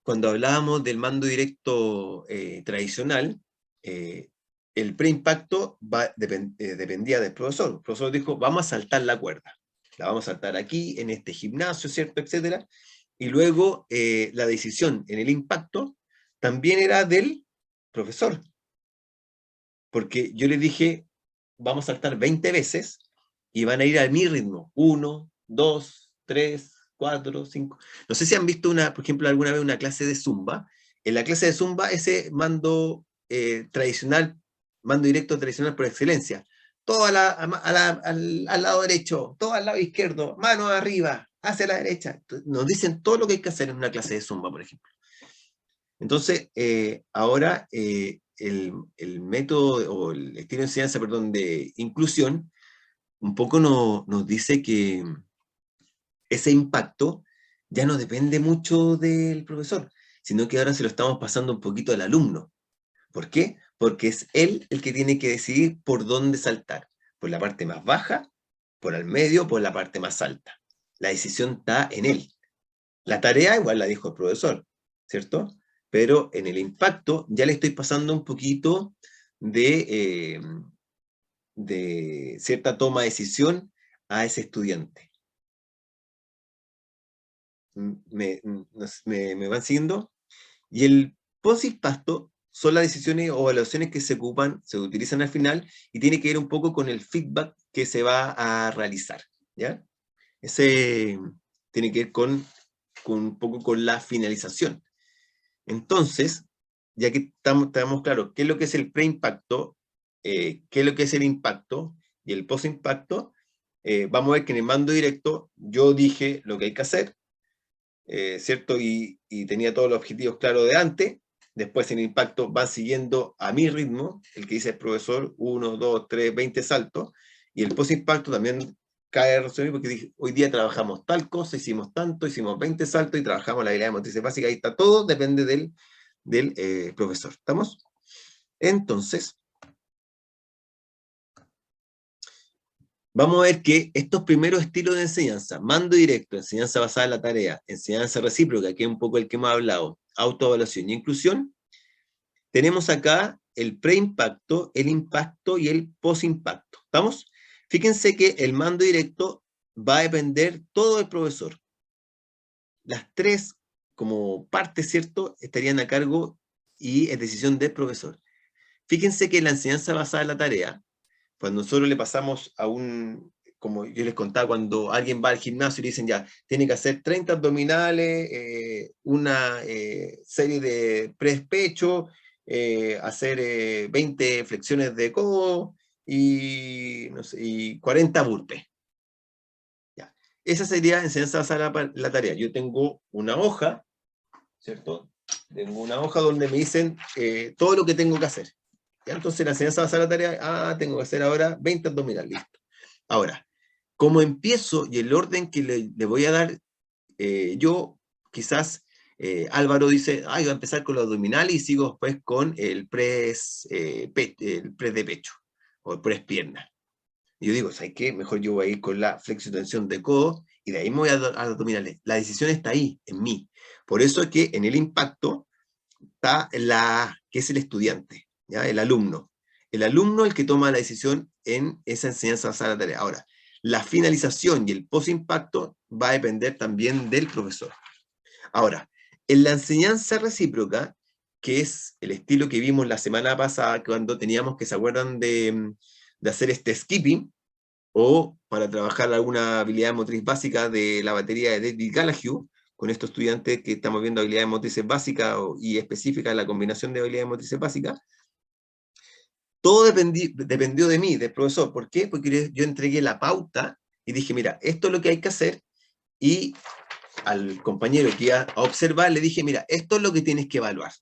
cuando hablábamos del mando directo tradicional, el preimpacto dependía del profesor. El profesor dijo, vamos a saltar la cuerda. La vamos a saltar aquí, en este gimnasio, ¿cierto? Etcétera. Y luego la decisión en el impacto también era del profesor. Porque yo le dije, vamos a saltar 20 veces y van a ir a mi ritmo. 1, 2, 3, 4, 5. No sé si han visto, por ejemplo, alguna vez una clase de Zumba. En la clase de Zumba, ese mando tradicional, mando directo tradicional por excelencia. Todo al lado derecho, todo al lado izquierdo, mano arriba, hacia la derecha. Nos dicen todo lo que hay que hacer en una clase de Zumba, por ejemplo. Entonces, ahora el método o el estilo de enseñanza, perdón, de inclusión, un poco nos dice que ese impacto ya no depende mucho del profesor, sino que ahora se lo estamos pasando un poquito al alumno. ¿Por qué? Porque es él el que tiene que decidir por dónde saltar, por la parte más baja, por el medio, por la parte más alta. La decisión está en él. La tarea igual la dijo el profesor, ¿cierto? Pero en el impacto ya le estoy pasando un poquito de cierta toma de decisión a ese estudiante. ¿Me van siguiendo? Y el post-impacto son las decisiones o evaluaciones que se utilizan al final y tiene que ver un poco con el feedback que se va a realizar, ¿ya? Ese tiene que ver con un poco con la finalización. Entonces, ya que estamos claros qué es lo que es el preimpacto, qué es lo que es el impacto y el postimpacto, vamos a ver que en el mando directo yo dije lo que hay que hacer, ¿cierto? Y tenía todos los objetivos claros de antes. Después en el impacto van siguiendo a mi ritmo, el que dice el profesor, 1, 2, 3, 20 saltos. Y el postimpacto también cae resumido porque dije, hoy día trabajamos tal cosa, hicimos tanto, hicimos 20 saltos y trabajamos la habilidad de motricidad básica. Ahí está todo, depende del profesor. ¿Estamos? Entonces, vamos a ver que estos primeros estilos de enseñanza, mando directo, enseñanza basada en la tarea, enseñanza recíproca, que es un poco el que hemos hablado, autoevaluación y inclusión, tenemos acá el preimpacto, el impacto y el posimpacto. ¿Estamos? Fíjense que el mando directo va a depender todo del profesor. Las tres, como parte, ¿cierto?, estarían a cargo y es decisión del profesor. Fíjense que la enseñanza basada en la tarea, cuando nosotros le pasamos a como yo les contaba, cuando alguien va al gimnasio y le dicen ya, tiene que hacer 30 abdominales, una serie de press pecho, hacer 20 flexiones de codo y, no sé, y 40 burpees. Ya. Esa sería enseñanza basada en la tarea. Yo tengo una hoja, ¿cierto? Tengo una hoja donde me dicen todo lo que tengo que hacer. ¿Ya? Entonces la enseñanza basada en la tarea, tengo que hacer ahora 20 abdominales, listo. Ahora, como empiezo y el orden que le voy a dar yo, quizás Álvaro dice, voy a empezar con los abdominales y sigo después con el press, el press de pecho, o el press pierna. Y yo digo, ¿sabes qué? Mejor yo voy a ir con la flexiotensión de codo, y de ahí me voy a los abdominales. La decisión está ahí, en mí. Por eso es que en el impacto está que es el estudiante, ¿ya? El alumno. El alumno es el que toma la decisión en esa enseñanza basada en la tarea. Ahora, la finalización y el post-impacto va a depender también del profesor. Ahora, en la enseñanza recíproca, que es el estilo que vimos la semana pasada, cuando teníamos, que se acuerdan de hacer este skipping, o para trabajar alguna habilidad motriz básica de la batería de David Gallagher, con estos estudiantes que estamos viendo habilidades motrices básicas y específicas, la combinación de habilidades motrices básicas, todo dependió de mí, del profesor. ¿Por qué? Porque yo entregué la pauta y dije, mira, esto es lo que hay que hacer, y al compañero que iba a observar le dije, mira, esto es lo que tienes que evaluar.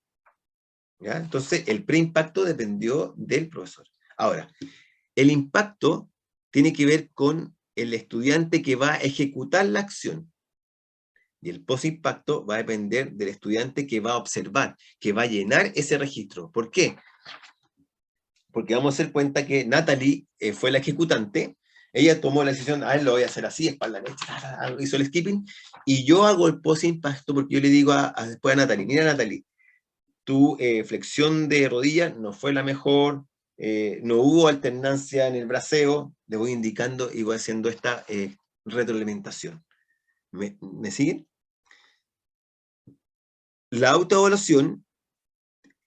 ¿Ya? Entonces, el preimpacto dependió del profesor. Ahora, el impacto tiene que ver con el estudiante que va a ejecutar la acción. Y el postimpacto va a depender del estudiante que va a observar, que va a llenar ese registro. ¿Por qué? Porque vamos a hacer cuenta que Natalie fue la ejecutante. Ella tomó la decisión, lo voy a hacer así, espalda derecha, hizo el skipping, y yo hago el postimpacto porque yo le digo después a Natalie, mira Natalie, tu flexión de rodilla no fue la mejor, no hubo alternancia en el braceo, le voy indicando y voy haciendo esta retroalimentación. ¿Me siguen? La autoevaluación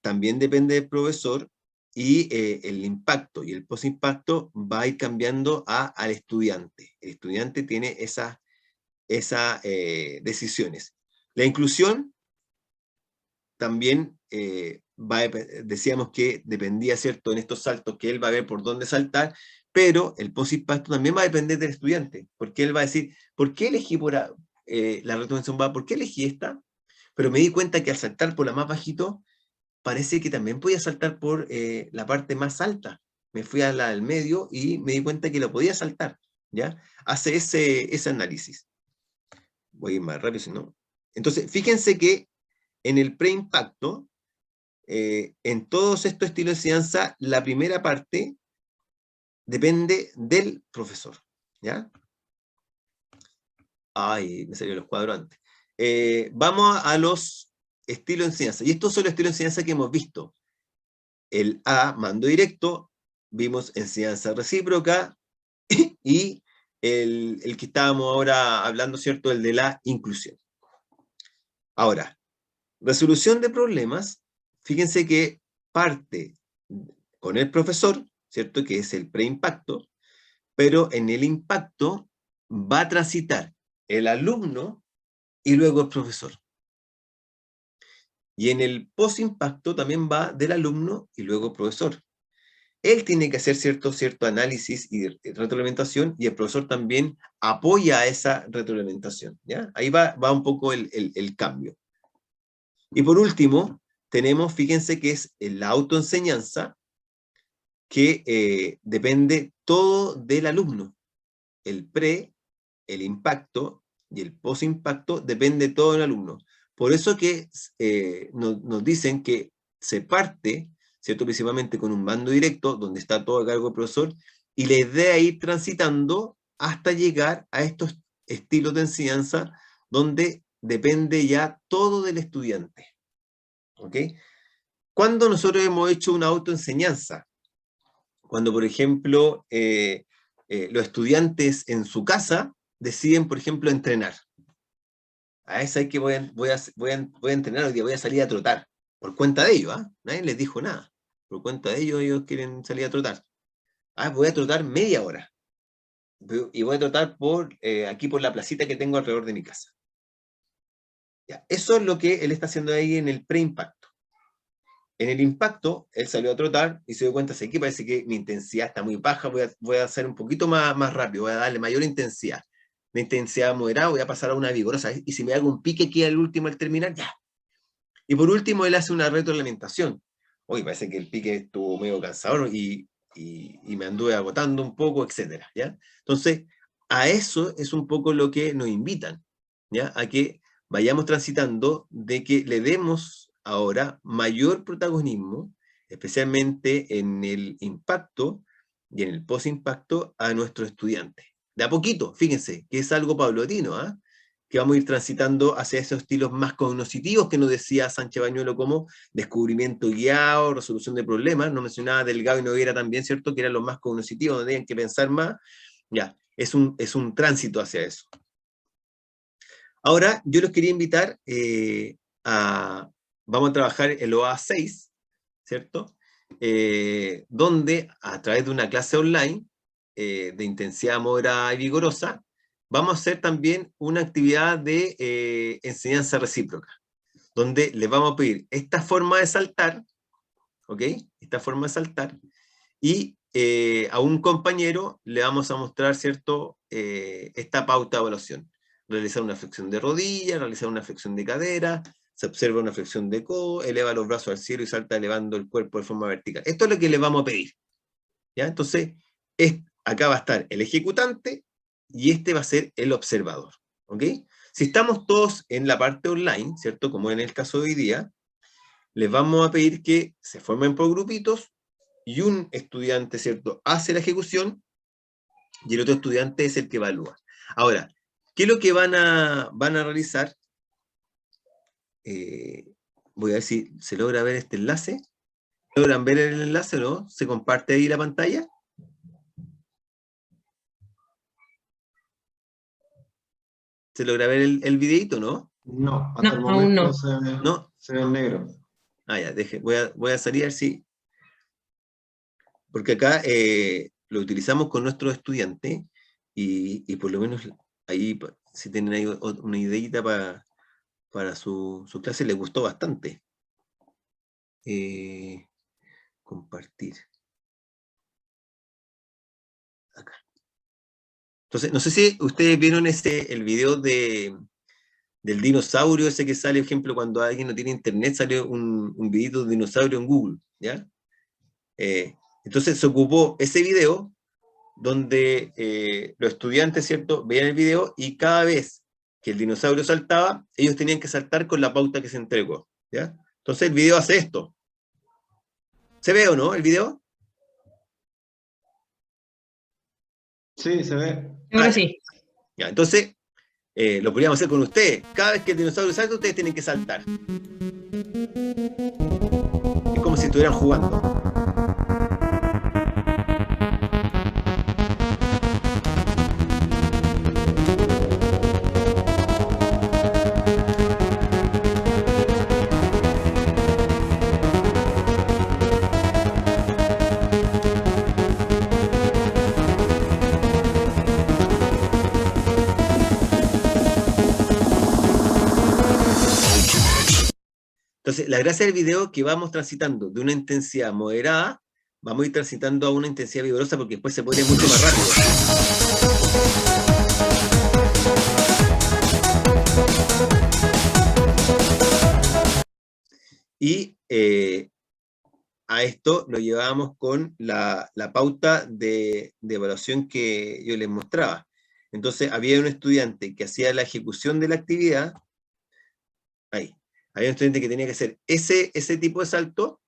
también depende del profesor, y el impacto y el postimpacto va a ir cambiando al estudiante. El estudiante tiene esas decisiones. La inclusión también decíamos que dependía, ¿cierto?, en estos saltos, que él va a ver por dónde saltar, pero el postimpacto también va a depender del estudiante, porque él va a decir, ¿por qué elegí la retroalimentación va? ¿Por qué elegí esta? Pero me di cuenta que al saltar por la más bajito, parece que también podía saltar por la parte más alta. Me fui a la del medio y me di cuenta que la podía saltar, ¿ya? Hace ese análisis. Voy a ir más rápido, si no. Entonces, fíjense que en el preimpacto, en todos estos estilos de enseñanza, la primera parte depende del profesor, ¿ya? Ay, me salieron los cuadros antes. Vamos a los estilos de enseñanza. Y estos son los estilos de enseñanza que hemos visto. El A, mando directo, vimos enseñanza recíproca, y el que estábamos ahora hablando, ¿cierto?, el de la inclusión. Ahora, resolución de problemas, fíjense que parte con el profesor, ¿cierto?, que es el preimpacto, pero en el impacto va a transitar el alumno y luego el profesor. Y en el postimpacto también va del alumno y luego profesor. Él tiene que hacer cierto análisis y retroalimentación, y el profesor también apoya a esa retroalimentación, ¿ya? Ahí va un poco el cambio. Y por último, tenemos, fíjense que es la autoenseñanza, que depende todo del alumno. El pre, el impacto y el postimpacto depende todo del alumno. Por eso que nos dicen que se parte, ¿cierto?, principalmente con un mando directo, donde está todo a cargo del profesor, y la idea es ir transitando hasta llegar a estos estilos de enseñanza, donde depende ya todo del estudiante. ¿Ok? ¿Cuándo nosotros hemos hecho una autoenseñanza? Cuando, por ejemplo, los estudiantes en su casa deciden, por ejemplo, entrenar. A esa hay que voy a entrenar hoy día, voy a salir a trotar. Por cuenta de ellos, ¿ah? Nadie les dijo nada. Por cuenta de ellos quieren salir a trotar. Voy a trotar media hora. Y voy a trotar aquí por la placita que tengo alrededor de mi casa. Ya, eso es lo que él está haciendo ahí en el preimpacto. En el impacto, él salió a trotar y se dio cuenta, que parece que mi intensidad está muy baja, voy a hacer un poquito más rápido, voy a darle mayor intensidad. La intensidad moderada, voy a pasar a una vigorosa, y si me hago un pique aquí al último al terminar, ya. Y por último, él hace una retroalimentación. Oye, parece que el pique estuvo medio cansador y me anduve agotando un poco, etcétera, ¿ya? Entonces, a eso es un poco lo que nos invitan, ¿ya? A que vayamos transitando de que le demos ahora mayor protagonismo, especialmente en el impacto y en el post-impacto a nuestros estudiantes. De a poquito, fíjense, que es algo paulatino, ¿eh? Que vamos a ir transitando hacia esos estilos más cognitivos que nos decía Sánchez Bañuelo, como descubrimiento guiado, resolución de problemas. No mencionaba Delgado y Noguera también, ¿cierto? Que eran los más cognitivos, donde tenían que pensar más. Ya, es un tránsito hacia eso. Ahora, yo los quería invitar vamos a trabajar el OA6, ¿cierto? Donde a través de una clase online de intensidad moderada y vigorosa, vamos a hacer también una actividad de enseñanza recíproca, donde les vamos a pedir esta forma de saltar, ¿ok? Esta forma de saltar, y a un compañero le vamos a mostrar, ¿cierto? Esta pauta de evaluación. Realizar una flexión de rodilla, realizar una flexión de cadera, se observa una flexión de codo, eleva los brazos al cielo y salta elevando el cuerpo de forma vertical. Esto es lo que les vamos a pedir, ¿ya? Entonces, acá va a estar el ejecutante y este va a ser el observador, ¿ok? Si estamos todos en la parte online, ¿cierto? Como en el caso de hoy día, les vamos a pedir que se formen por grupitos y un estudiante, ¿cierto?, hace la ejecución y el otro estudiante es el que evalúa. Ahora, ¿qué es lo que van a realizar? Voy a ver si se logra ver este enlace. ¿Logran ver el enlace o no? ¿Se comparte ahí la pantalla? ¿Se logra ver el videito, no? No, hasta No, el aún momento no. ¿No? se ve en negro. Ah, ya, voy a salir a ver si... Porque acá lo utilizamos con nuestros estudiantes y por lo menos ahí, si tienen ahí una ideita para su clase, les gustó bastante. Compartir. Acá. Entonces, no sé si ustedes vieron el video del dinosaurio, ese que sale, por ejemplo, cuando alguien no tiene internet, sale un videito de dinosaurio en Google, ¿ya? Entonces se ocupó ese video donde los estudiantes, ¿cierto?, veían el video y cada vez que el dinosaurio saltaba, ellos tenían que saltar con la pauta que se entregó, ¿ya? Entonces el video hace esto. ¿Se ve o no el video? Sí, se ve. Ahora sí. Ya, entonces, lo podríamos hacer con ustedes. Cada vez que el dinosaurio salta, ustedes tienen que saltar. Es como si estuvieran jugando. Entonces, la gracia del video es que vamos transitando de una intensidad moderada, vamos a ir transitando a una intensidad vigorosa porque después se pone mucho más rápido. Y a esto lo llevábamos con la pauta de evaluación que yo les mostraba. Entonces, había un estudiante que hacía la ejecución de la actividad, ahí. Había un estudiante que tenía que hacer ese tipo de salto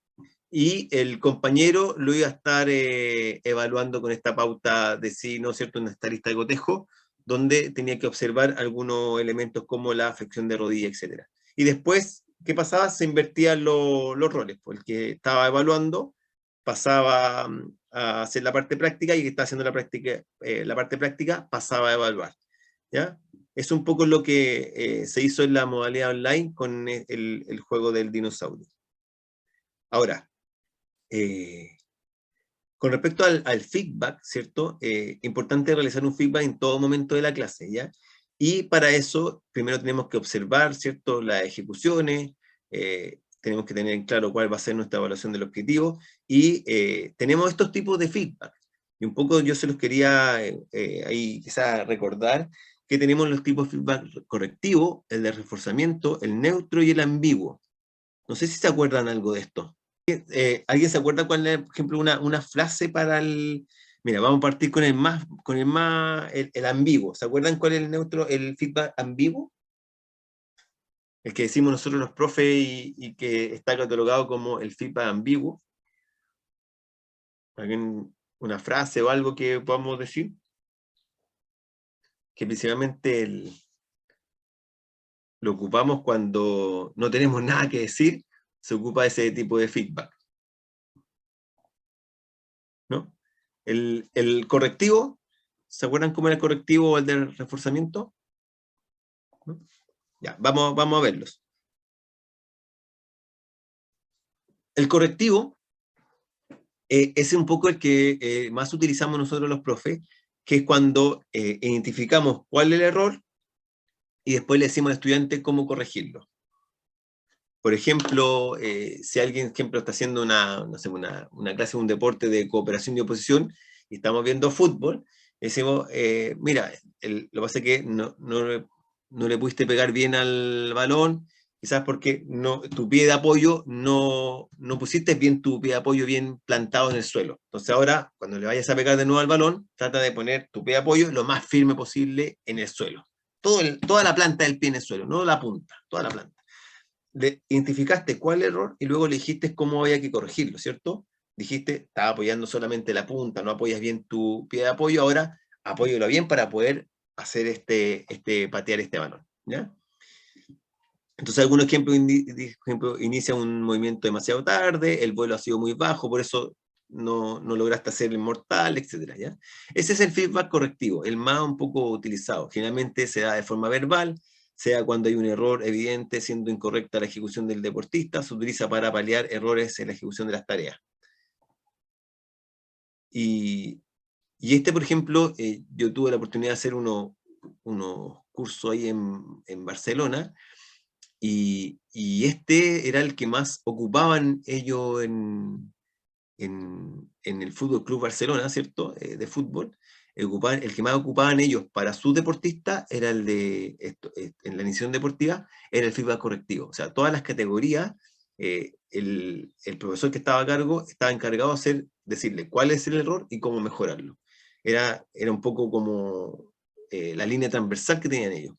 y el compañero lo iba a estar evaluando con esta pauta de sí, ¿no es cierto?, en esta lista de cotejo, donde tenía que observar algunos elementos como la flexión de rodilla, etc. Y después, ¿qué pasaba? Se invertían los roles. El que estaba evaluando pasaba a hacer la parte práctica y el que estaba haciendo la parte práctica pasaba a evaluar, ¿ya? Es un poco lo que se hizo en la modalidad online con el juego del dinosaurio. Ahora, con respecto al feedback, ¿cierto? Importante realizar un feedback en todo momento de la clase, ¿ya? Y para eso, primero tenemos que observar, ¿cierto?, las ejecuciones, tenemos que tener en claro cuál va a ser nuestra evaluación del objetivo, y tenemos estos tipos de feedback. Y un poco yo se los quería ahí quizás recordar, que tenemos los tipos de feedback correctivo, el de reforzamiento, el neutro y el ambiguo. No sé si se acuerdan algo de esto. ¿Alguien se acuerda cuál es, por ejemplo, una frase para el... Mira, vamos a partir con el ambiguo. ¿Se acuerdan cuál es el neutro, el feedback ambiguo? el que decimos nosotros los profes y que está catalogado como el feedback ambiguo. ¿Alguien, una frase o algo que podamos decir? Que principalmente lo ocupamos cuando no tenemos nada que decir, se ocupa ese tipo de feedback, ¿no? El correctivo, ¿se acuerdan cómo era el correctivo o el del reforzamiento? ¿No? Ya, vamos a verlos. El correctivo es un poco el que más utilizamos nosotros los profes, que es cuando identificamos cuál es el error y después le decimos al estudiante cómo corregirlo. Por ejemplo, si alguien, está haciendo no sé, una clase de un deporte de cooperación y oposición, y estamos viendo fútbol, decimos, mira, lo que pasa es que no le pudiste pegar bien al balón, quizás porque tu pie de apoyo no pusiste bien tu pie de apoyo bien plantado en el suelo. Entonces ahora, cuando le vayas a pegar de nuevo al balón, trata de poner tu pie de apoyo lo más firme posible en el suelo. Toda la planta del pie en el suelo, no la punta, toda la planta. Identificaste cuál error y luego le dijiste cómo había que corregirlo, ¿cierto? Dijiste, estaba apoyando solamente la punta, no apoyas bien tu pie de apoyo, ahora apóyalo bien para poder hacer patear este balón, ¿ya? Entonces, algunos ejemplos inicia un movimiento demasiado tarde, el vuelo ha sido muy bajo, por eso no lograste hacer el mortal, etc. ¿ya? Ese es el feedback correctivo, el más un poco utilizado. Generalmente se da de forma verbal, sea cuando hay un error evidente siendo incorrecta la ejecución del deportista, se utiliza para paliar errores en la ejecución de las tareas. Y por ejemplo, yo tuve la oportunidad de hacer unos cursos ahí en Barcelona, y era el que más ocupaban ellos en el Fútbol Club Barcelona, ¿cierto? De fútbol. El que más ocupaban ellos para sus deportistas era el en la iniciación deportiva, era el feedback correctivo. O sea, todas las categorías, el profesor que estaba a cargo estaba encargado de decirle cuál es el error y cómo mejorarlo. Era un poco como la línea transversal que tenían ellos.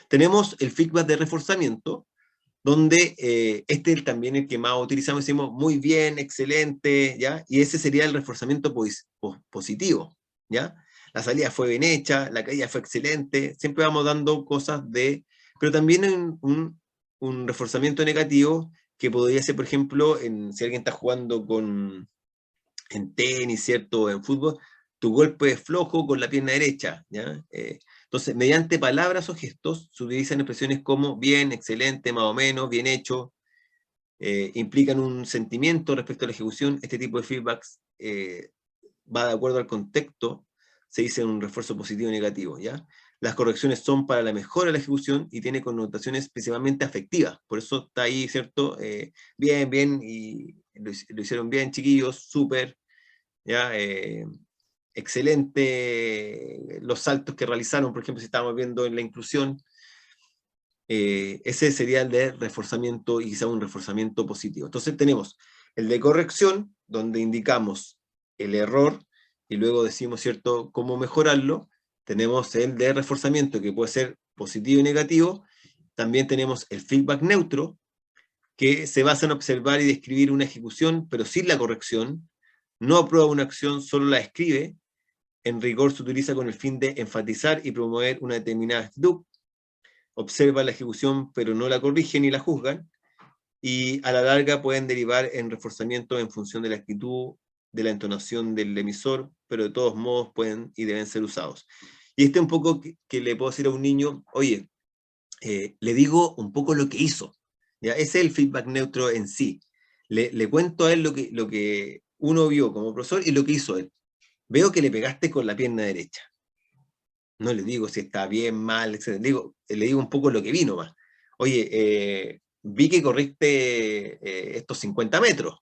Tenemos el feedback de reforzamiento, donde también el que más utilizamos, decimos muy bien, excelente, ¿ya? Y ese sería el reforzamiento positivo, ¿ya? La salida fue bien hecha, la caída fue excelente, siempre vamos dando cosas pero también un reforzamiento negativo que podría ser, por ejemplo, si alguien está jugando en tenis, ¿cierto? En fútbol, tu golpe es flojo con la pierna derecha, ¿ya? Entonces, mediante palabras o gestos, se utilizan expresiones como bien, excelente, más o menos, bien hecho, implican un sentimiento respecto a la ejecución. Este tipo de feedbacks va de acuerdo al contexto, se dice un refuerzo positivo y negativo, ¿ya? Las correcciones son para la mejora de la ejecución y tiene connotaciones principalmente afectivas, por eso está ahí, ¿cierto? Bien, bien, y lo hicieron bien, chiquillos, súper, ¿ya? Excelente los saltos que realizaron, por ejemplo, si estamos viendo en la inclusión, ese sería el de reforzamiento y quizá un reforzamiento positivo. Entonces tenemos el de corrección, donde indicamos el error y luego decimos, ¿cierto?, cómo mejorarlo. Tenemos el de reforzamiento, que puede ser positivo y negativo. También tenemos el feedback neutro, que se basa en observar y describir una ejecución, pero sin la corrección. No aprueba una acción, solo la describe. En rigor se utiliza con el fin de enfatizar y promover una determinada actitud. Observa la ejecución, pero no la corrigen ni la juzgan. Y a la larga pueden derivar en reforzamiento en función de la actitud, de la entonación del emisor, pero de todos modos pueden y deben ser usados. Y un poco que le puedo decir a un niño, oye, le digo un poco lo que hizo. ¿Ya? Ese es el feedback neutro en sí. Le cuento a él lo que uno vio como profesor y lo que hizo él. Veo que le pegaste con la pierna derecha. No le digo si está bien, mal, etc. Le digo un poco lo que vi nomás. Oye, vi que corriste estos 50 metros.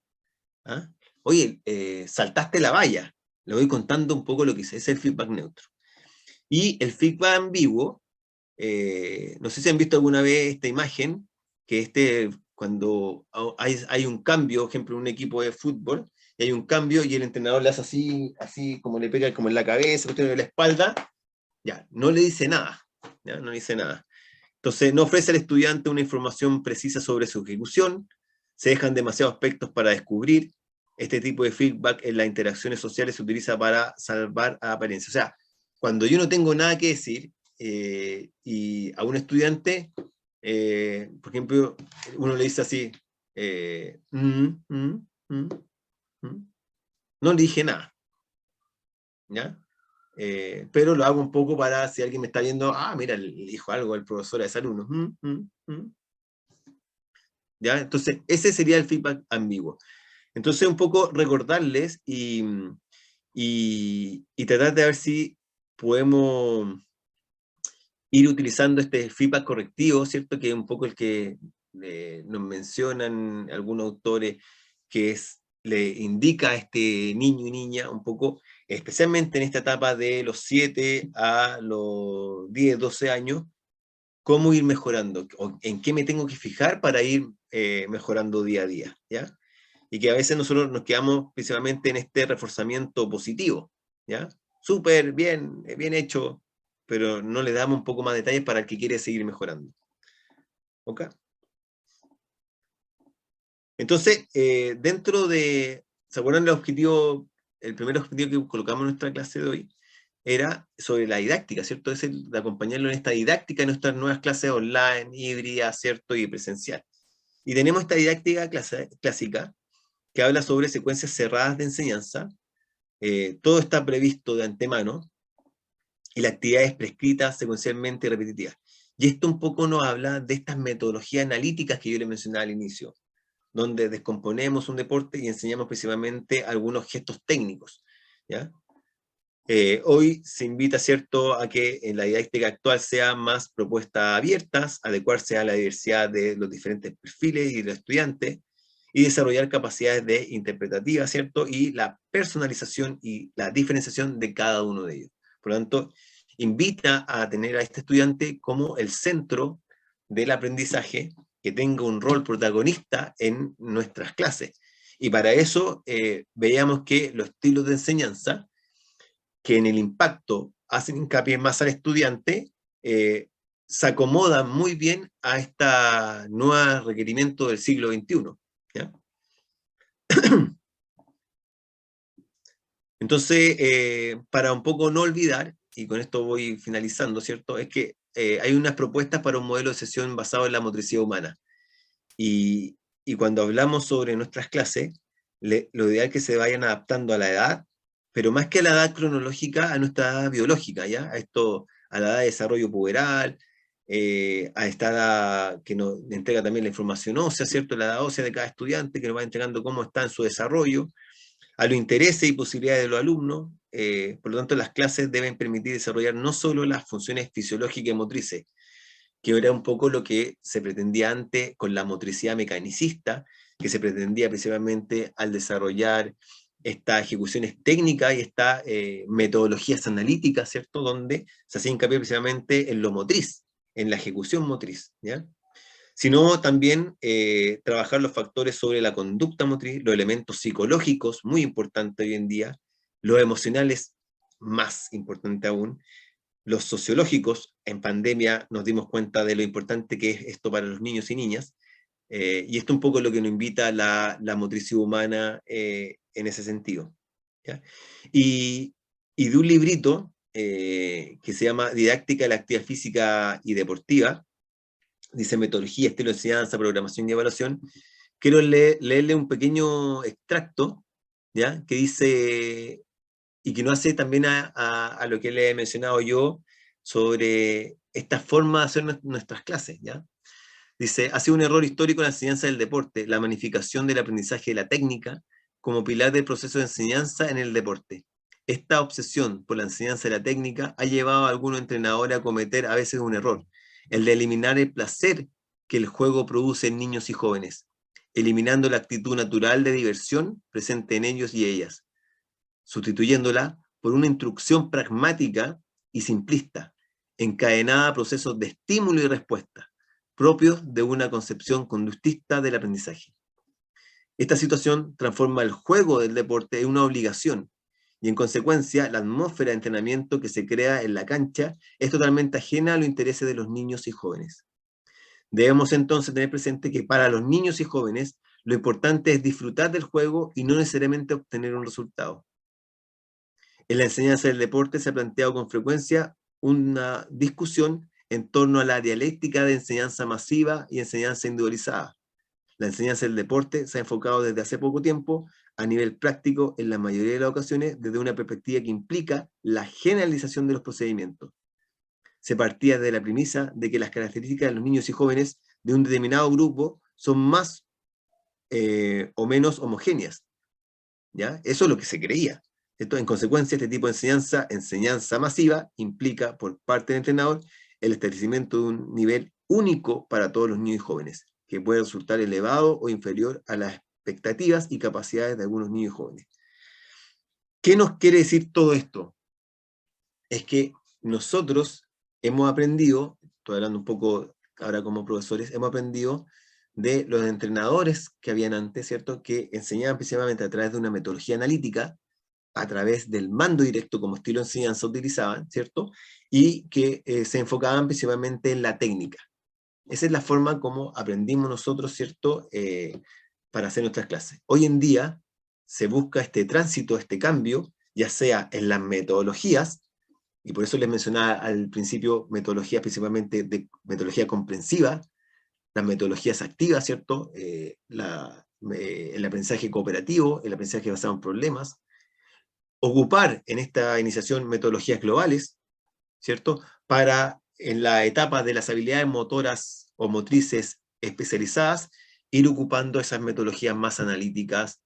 ¿Ah? Oye, saltaste la valla. Le voy contando un poco lo que hice. Ese es el feedback neutro. Y el feedback ambiguo, no sé si han visto alguna vez esta imagen, que cuando hay un cambio, por ejemplo, en un equipo de fútbol, y hay un cambio y el entrenador le hace así como le pega como en la cabeza, en la espalda, ya, no le dice nada, ¿ya? No le dice nada. Entonces, no ofrece al estudiante una información precisa sobre su ejecución, se dejan demasiados aspectos para descubrir. Este tipo de feedback en las interacciones sociales se utiliza para salvar a apariencia. O sea, cuando yo no tengo nada que decir, y a un estudiante, por ejemplo, uno le dice así, no le dije nada, ¿ya? Pero lo hago un poco para, si alguien me está viendo, mira, le dijo algo al profesor a ese alumno. ¿Ya? Entonces, ese sería el feedback ambiguo. Entonces, un poco recordarles y tratar de ver si podemos ir utilizando este feedback correctivo, ¿cierto? Que es un poco el que nos mencionan algunos autores, que le indica a este niño y niña un poco, especialmente en esta etapa de los 7 a los 10, 12 años, cómo ir mejorando, o en qué me tengo que fijar para ir mejorando día a día, ¿ya? Y que a veces nosotros nos quedamos principalmente en este reforzamiento positivo, ¿ya? Súper, bien, bien hecho, pero no le damos un poco más detalles para el que quiere seguir mejorando. ¿Ok? Entonces, dentro de, ¿se acuerdan del objetivo, el primer objetivo que colocamos en nuestra clase de hoy? Era sobre la didáctica, ¿cierto? Es el de acompañarlo en esta didáctica en nuestras nuevas clases online, híbridas, ¿cierto? Y presencial. Y tenemos esta didáctica clásica que habla sobre secuencias cerradas de enseñanza. Todo está previsto de antemano y la actividad es prescrita secuencialmente y repetitiva. Y esto un poco nos habla de estas metodologías analíticas que yo les mencionaba al inicio, donde descomponemos un deporte y enseñamos principalmente algunos gestos técnicos, ¿ya? Hoy se invita, ¿cierto?, a que en la didáctica actual sea más propuestas abiertas, adecuarse a la diversidad de los diferentes perfiles y de los estudiantes, y desarrollar capacidades de interpretativa, ¿cierto?, y la personalización y la diferenciación de cada uno de ellos. Por lo tanto, invita a tener a este estudiante como el centro del aprendizaje, que tenga un rol protagonista en nuestras clases. Y para eso veíamos que los estilos de enseñanza, que en el impacto hacen hincapié más al estudiante, se acomodan muy bien a este nuevo requerimiento del siglo XXI. ¿Ya? Entonces, para un poco no olvidar, y con esto voy finalizando, ¿cierto? Es que hay unas propuestas para un modelo de sesión basado en la motricidad humana. Y cuando hablamos sobre nuestras clases, lo ideal es que se vayan adaptando a la edad, pero más que a la edad cronológica, a nuestra edad biológica, ¿ya? A la edad de desarrollo puberal, a esta edad que nos entrega también la información ósea, ¿cierto? La edad ósea de cada estudiante, que nos va entregando cómo está en su desarrollo, a los intereses y posibilidades de los alumnos. Por lo tanto, las clases deben permitir desarrollar no solo las funciones fisiológicas y motrices, que era un poco lo que se pretendía antes con la motricidad mecanicista, que se pretendía principalmente al desarrollar estas ejecuciones técnicas y estas metodologías analíticas, ¿cierto? Donde se hacía hincapié principalmente en lo motriz, en la ejecución motriz, ¿ya? Sino también trabajar los factores sobre la conducta motriz, los elementos psicológicos, muy importante hoy en día, los emocionales, más importante aún, los sociológicos. En pandemia nos dimos cuenta de lo importante que es esto para los niños y niñas, y esto un poco es lo que nos invita la motricidad humana en ese sentido, ¿ya? Y de un librito que se llama Didáctica de la Actividad Física y Deportiva, dice metodología, estilo de enseñanza, programación y evaluación, quiero leerle un pequeño extracto, ¿ya? Que dice, y que nos hace también a lo que le he mencionado yo sobre esta forma de hacer nuestras clases, ¿ya? Dice, ha sido un error histórico en la enseñanza del deporte, la magnificación del aprendizaje de la técnica como pilar del proceso de enseñanza en el deporte. Esta obsesión por la enseñanza de la técnica ha llevado a algunos entrenadores a cometer a veces un error, el de eliminar el placer que el juego produce en niños y jóvenes, eliminando la actitud natural de diversión presente en ellos y ellas, sustituyéndola por una instrucción pragmática y simplista, encadenada a procesos de estímulo y respuesta, propios de una concepción conductista del aprendizaje. Esta situación transforma el juego del deporte en una obligación, y en consecuencia la atmósfera de entrenamiento que se crea en la cancha es totalmente ajena a los intereses de los niños y jóvenes. Debemos entonces tener presente que para los niños y jóvenes lo importante es disfrutar del juego y no necesariamente obtener un resultado. En la enseñanza del deporte se ha planteado con frecuencia una discusión en torno a la dialéctica de enseñanza masiva y enseñanza individualizada. La enseñanza del deporte se ha enfocado desde hace poco tiempo a nivel práctico en la mayoría de las ocasiones desde una perspectiva que implica la generalización de los procedimientos. Se partía de la premisa de que las características de los niños y jóvenes de un determinado grupo son más o menos homogéneas. ¿Ya? Eso es lo que se creía. Entonces, en consecuencia, este tipo de enseñanza masiva, implica por parte del entrenador el establecimiento de un nivel único para todos los niños y jóvenes, que puede resultar elevado o inferior a las expectativas y capacidades de algunos niños y jóvenes. ¿Qué nos quiere decir todo esto? Es que nosotros hemos aprendido, estoy hablando un poco ahora como profesores, hemos aprendido de los entrenadores que habían antes, ¿cierto? Que enseñaban principalmente a través de una metodología analítica, a través del mando directo como estilo de enseñanza utilizaban, ¿cierto? Y que se enfocaban principalmente en la técnica. Esa es la forma como aprendimos nosotros, ¿cierto? Para hacer nuestras clases. Hoy en día se busca este tránsito, este cambio, ya sea en las metodologías, y por eso les mencionaba al principio metodologías principalmente de metodología comprensiva, las metodologías activas, ¿cierto? El aprendizaje cooperativo, el aprendizaje basado en problemas, ocupar en esta iniciación metodologías globales, ¿cierto? Para en la etapa de las habilidades motoras o motrices especializadas, ir ocupando esas metodologías más analíticas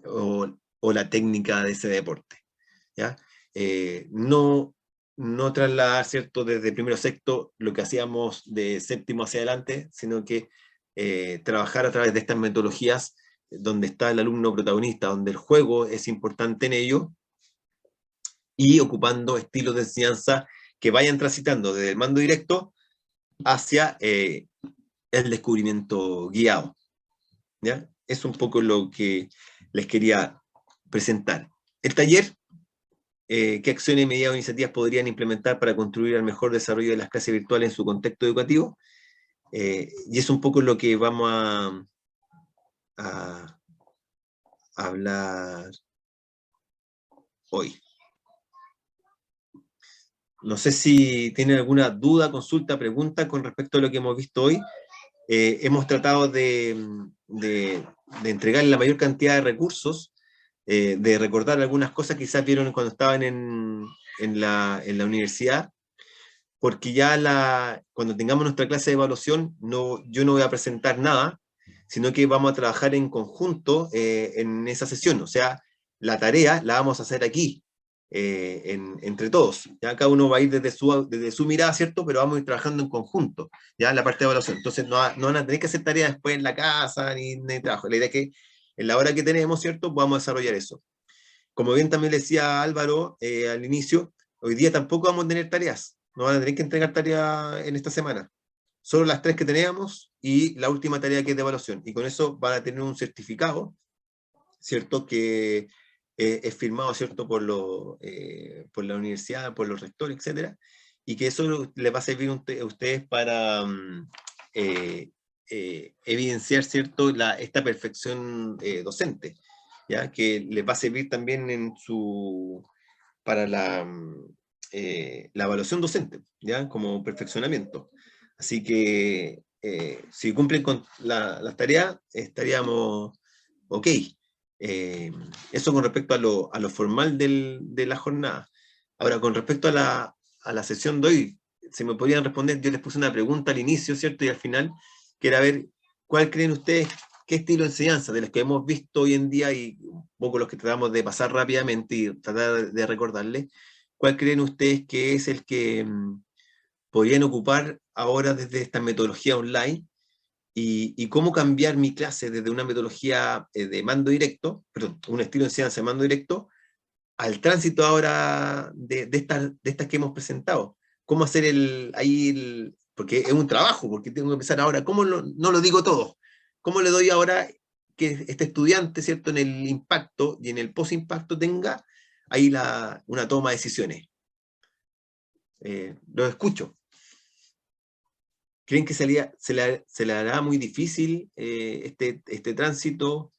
o la técnica de ese deporte, ¿ya? No trasladar, ¿cierto?, desde primero a sexto lo que hacíamos de séptimo hacia adelante, sino que trabajar a través de estas metodologías donde está el alumno protagonista, donde el juego es importante en ello, y ocupando estilos de enseñanza que vayan transitando desde el mando directo hacia el descubrimiento guiado, ¿ya? Es un poco lo que les quería presentar. El taller, ¿qué acciones, medidas o iniciativas podrían implementar para contribuir al mejor desarrollo de las clases virtuales en su contexto educativo? Y es un poco lo que vamos a hablar hoy. No sé si tienen alguna duda, consulta, pregunta con respecto a lo que hemos visto hoy. Hemos tratado de entregar la mayor cantidad de recursos, de recordar algunas cosas que quizás vieron cuando estaban en la universidad, porque ya cuando tengamos nuestra clase de evaluación, yo no voy a presentar nada, sino que vamos a trabajar en conjunto en esa sesión. O sea, la tarea la vamos a hacer aquí, entre todos. ¿Ya? Cada uno va a ir desde su mirada, ¿cierto? Pero vamos a ir trabajando en conjunto, ¿ya? En la parte de evaluación. Entonces no van a tener que hacer tareas después en la casa, ni trabajo. La idea es que en la hora que tenemos, ¿cierto? Vamos a desarrollar eso. Como bien también le decía Álvaro al inicio, hoy día tampoco vamos a tener tareas. No van a tener que entregar tareas en esta semana. Solo las 3 que teníamos y la última tarea que es de evaluación. Y con eso van a tener un certificado, ¿cierto? Que es firmado, ¿cierto? Por la universidad, por los rectores, etcétera. Y que eso les va a servir a ustedes para evidenciar, ¿cierto? Esta perfección docente, ¿ya? Que les va a servir también para la evaluación docente, ¿ya? Como perfeccionamiento. Así que si cumplen con las tareas, estaríamos ok. Eso con respecto a lo formal de la jornada. Ahora, con respecto a la sesión de hoy, se me podrían responder, yo les puse una pregunta al inicio, ¿cierto? Y al final, que era ver, ¿cuál creen ustedes, qué estilo de enseñanza de los que hemos visto hoy en día y un poco los que tratamos de pasar rápidamente y tratar de recordarles, cuál creen ustedes que es el que podrían ocupar ahora desde esta metodología online? Y cómo cambiar mi clase desde una metodología de mando directo, perdón, un estilo de enseñanza de mando directo, al tránsito ahora de estas que hemos presentado. ¿Cómo hacer porque es un trabajo, porque tengo que empezar ahora, no lo digo todo, ¿cómo le doy ahora que este estudiante, ¿cierto?, en el impacto y en el post-impacto tenga ahí una toma de decisiones? Los escucho. ¿Creen que se le hará muy difícil este tránsito?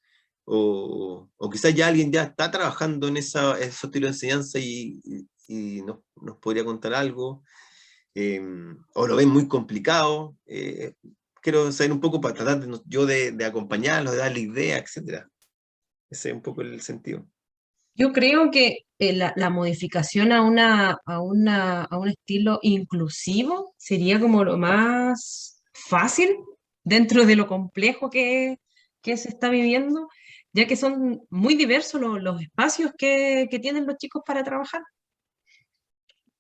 O quizás ya alguien ya está trabajando en esos estilos de enseñanza y nos podría contar algo, o lo ven muy complicado. Quiero saber un poco para tratar de acompañarlos, de darle ideas, etc. Ese es un poco el sentido. Yo creo que la modificación a un estilo inclusivo sería como lo más fácil dentro de lo complejo que se está viviendo, ya que son muy diversos los espacios que tienen los chicos para trabajar.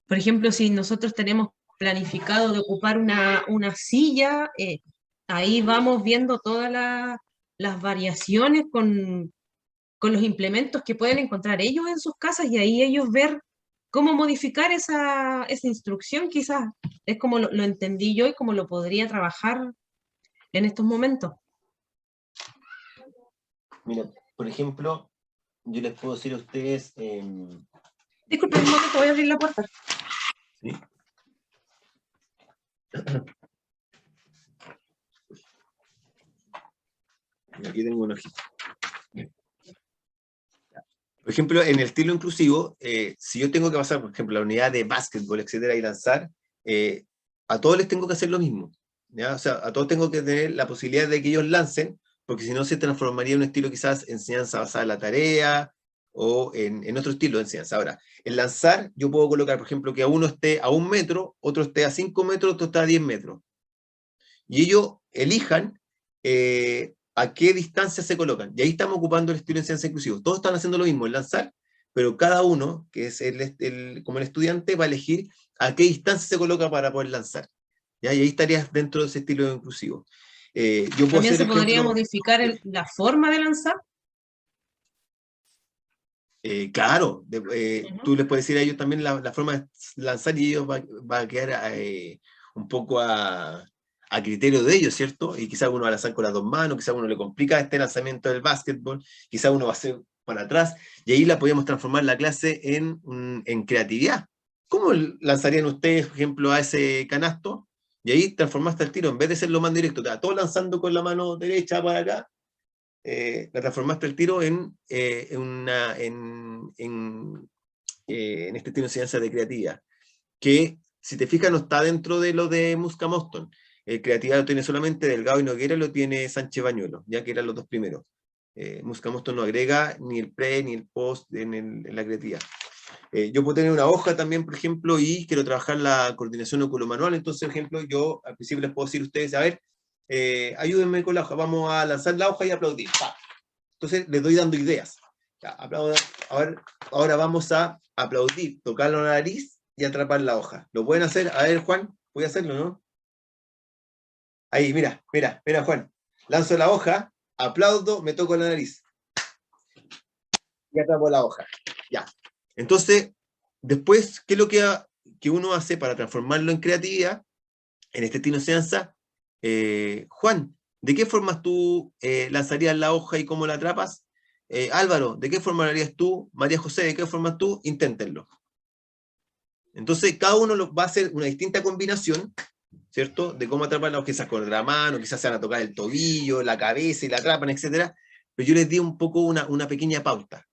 Por ejemplo, si nosotros tenemos planificado de ocupar una silla, ahí vamos viendo todas las variaciones con los implementos que pueden encontrar ellos en sus casas y ahí ellos ver cómo modificar esa instrucción, quizás es como lo entendí yo y como lo podría trabajar en estos momentos. Mira, por ejemplo, yo les puedo decir a ustedes... Disculpen un momento, voy a abrir la puerta. ¿sí? Aquí tengo un ojito. Por ejemplo, en el estilo inclusivo, si yo tengo que pasar, por ejemplo, la unidad de básquetbol, etcétera, y lanzar, a todos les tengo que hacer lo mismo, ¿ya? O sea, a todos tengo que tener la posibilidad de que ellos lancen, porque si no se transformaría en un estilo quizás enseñanza basada en la tarea, o en otro estilo de enseñanza. Ahora, el lanzar, yo puedo colocar, por ejemplo, que a uno esté a 1 metro, otro esté a 5 metros, otro esté a 10 metros. Y ellos elijan a qué distancia se colocan. Y ahí estamos ocupando el estilo de enseñanza inclusivo. Todos están haciendo lo mismo, el lanzar, pero cada uno, que es como el estudiante, va a elegir a qué distancia se coloca para poder lanzar. ¿Ya? Y ahí estarías dentro de ese estilo inclusivo. Yo puedo También hacer se podría ejemplo, modificar la forma de lanzar. claro, tú les puedes decir a ellos también la forma de lanzar y ellos va a quedar un poco a criterio de ellos, ¿cierto? Y quizá uno va a lanzar con las 2 manos, quizá uno le complica este lanzamiento del básquetbol, quizá uno va a hacer para atrás, y ahí la podemos transformar la clase en creatividad. ¿Cómo lanzarían ustedes, por ejemplo, a ese canasto? Y ahí transformaste el tiro, en vez de ser lo más directo, todo lanzando con la mano derecha para acá, la transformaste el tiro en este estilo de enseñanza de creatividad, que si te fijas no está dentro de lo de Muska Moston. Creatividad lo tiene solamente Delgado y Noguera, lo tiene Sánchez Bañuelo, ya que eran los dos primeros. Muska Moston no agrega ni el pre ni el post en la creatividad. Yo puedo tener una hoja también, por ejemplo, y quiero trabajar la coordinación oculomanual, entonces, por ejemplo, yo al principio les puedo decir a ustedes, a ver, ayúdenme con la hoja, vamos a lanzar la hoja y aplaudir. ¡Pah! Entonces les doy dando ideas. Ya, ahora vamos a aplaudir, tocar la nariz y atrapar la hoja. ¿Lo pueden hacer? A ver, Juan, voy a hacerlo, ¿no? Ahí, mira, Juan. Lanzo la hoja, aplaudo, me toco la nariz. Y atrapo la hoja. Ya. Entonces, después, ¿qué es lo que uno hace para transformarlo en creatividad? En este estilo de enseñanza, Juan, ¿de qué formas tú lanzarías la hoja y cómo la atrapas? Álvaro, ¿de qué forma lo harías tú? María José, ¿de qué forma tú? Inténtenlo. Entonces, cada uno va a hacer una distinta combinación, ¿cierto? De cómo atrapar la hoja, quizás con la mano, quizás se van a tocar el tobillo, la cabeza y la atrapan, etc. Pero yo les di un poco una pequeña pauta.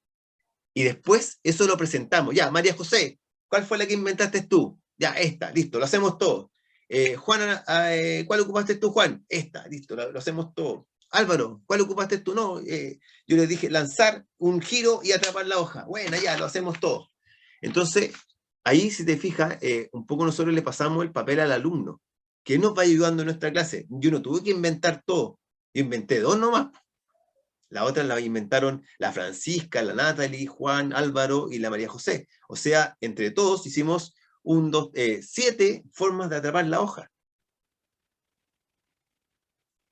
Y después, eso lo presentamos. Ya, María José, ¿cuál fue la que inventaste tú? Ya, esta, listo, lo hacemos todo. Juan, ¿cuál ocupaste tú, Juan? Esta, listo, lo hacemos todo. Álvaro, ¿cuál ocupaste tú? No, yo les dije lanzar un giro y atrapar la hoja. Bueno, ya, lo hacemos todo. Entonces, ahí si te fijas, un poco nosotros le pasamos el papel al alumno, que nos va ayudando en nuestra clase. Yo no tuve que inventar todo, yo inventé 2 nomás. La otra la inventaron la Francisca, la Natalie, Juan, Álvaro y la María José. O sea, entre todos hicimos 7 formas de atrapar la hoja.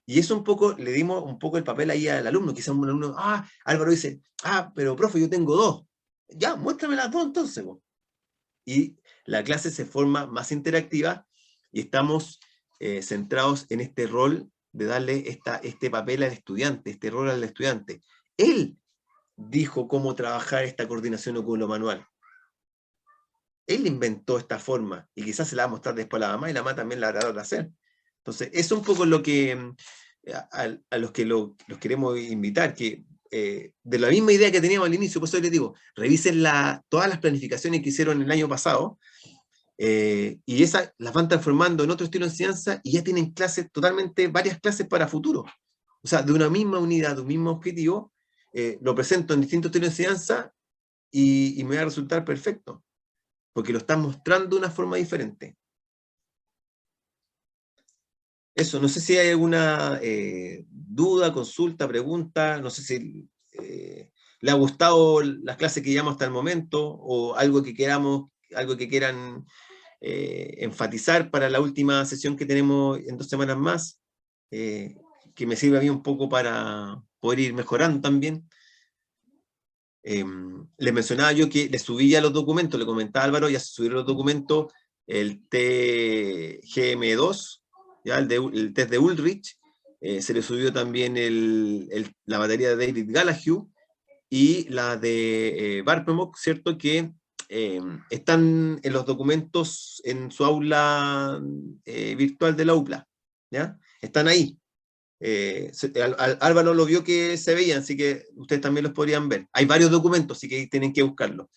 Y eso un poco, le dimos un poco el papel ahí al alumno. Quizás un alumno, Álvaro dice, pero profe, yo tengo 2. Ya, muéstrame las 2 entonces. Y la clase se forma más interactiva y estamos centrados en este rol de darle este papel al estudiante, este rol al estudiante. Él dijo cómo trabajar esta coordinación oculomanual. Él inventó esta forma, y quizás se la va a mostrar después a la mamá, y la mamá también la hará de hacer. Entonces, eso es un poco lo que a los que los queremos invitar, que de la misma idea que teníamos al inicio, por eso les digo, revisen todas las planificaciones que hicieron el año pasado, y esas las van transformando en otro estilo de enseñanza, y ya tienen clases totalmente, varias clases para futuro. O sea, de una misma unidad, de un mismo objetivo, lo presento en distintos estilos de enseñanza, y me va a resultar perfecto, porque lo están mostrando de una forma diferente. Eso, no sé si hay alguna duda, consulta, pregunta, no sé si le ha gustado las clases que llevamos hasta el momento, o algo que quieran enfatizar para la última sesión que tenemos en 2 semanas más, que me sirve a mí un poco para poder ir mejorando también. Les mencionaba yo que le subía los documentos, le comentaba a Álvaro, ya se subieron los documentos, el TGM2, ¿ya? El test de Ulrich, se le subió también la batería de David Gallagher y la de Barpemok, ¿cierto? Que están en los documentos en su aula virtual de la UPLA, ¿ya? Están ahí. Álvaro lo vio que se veían, así que ustedes también los podrían ver. Hay varios documentos, así que tienen que buscarlos.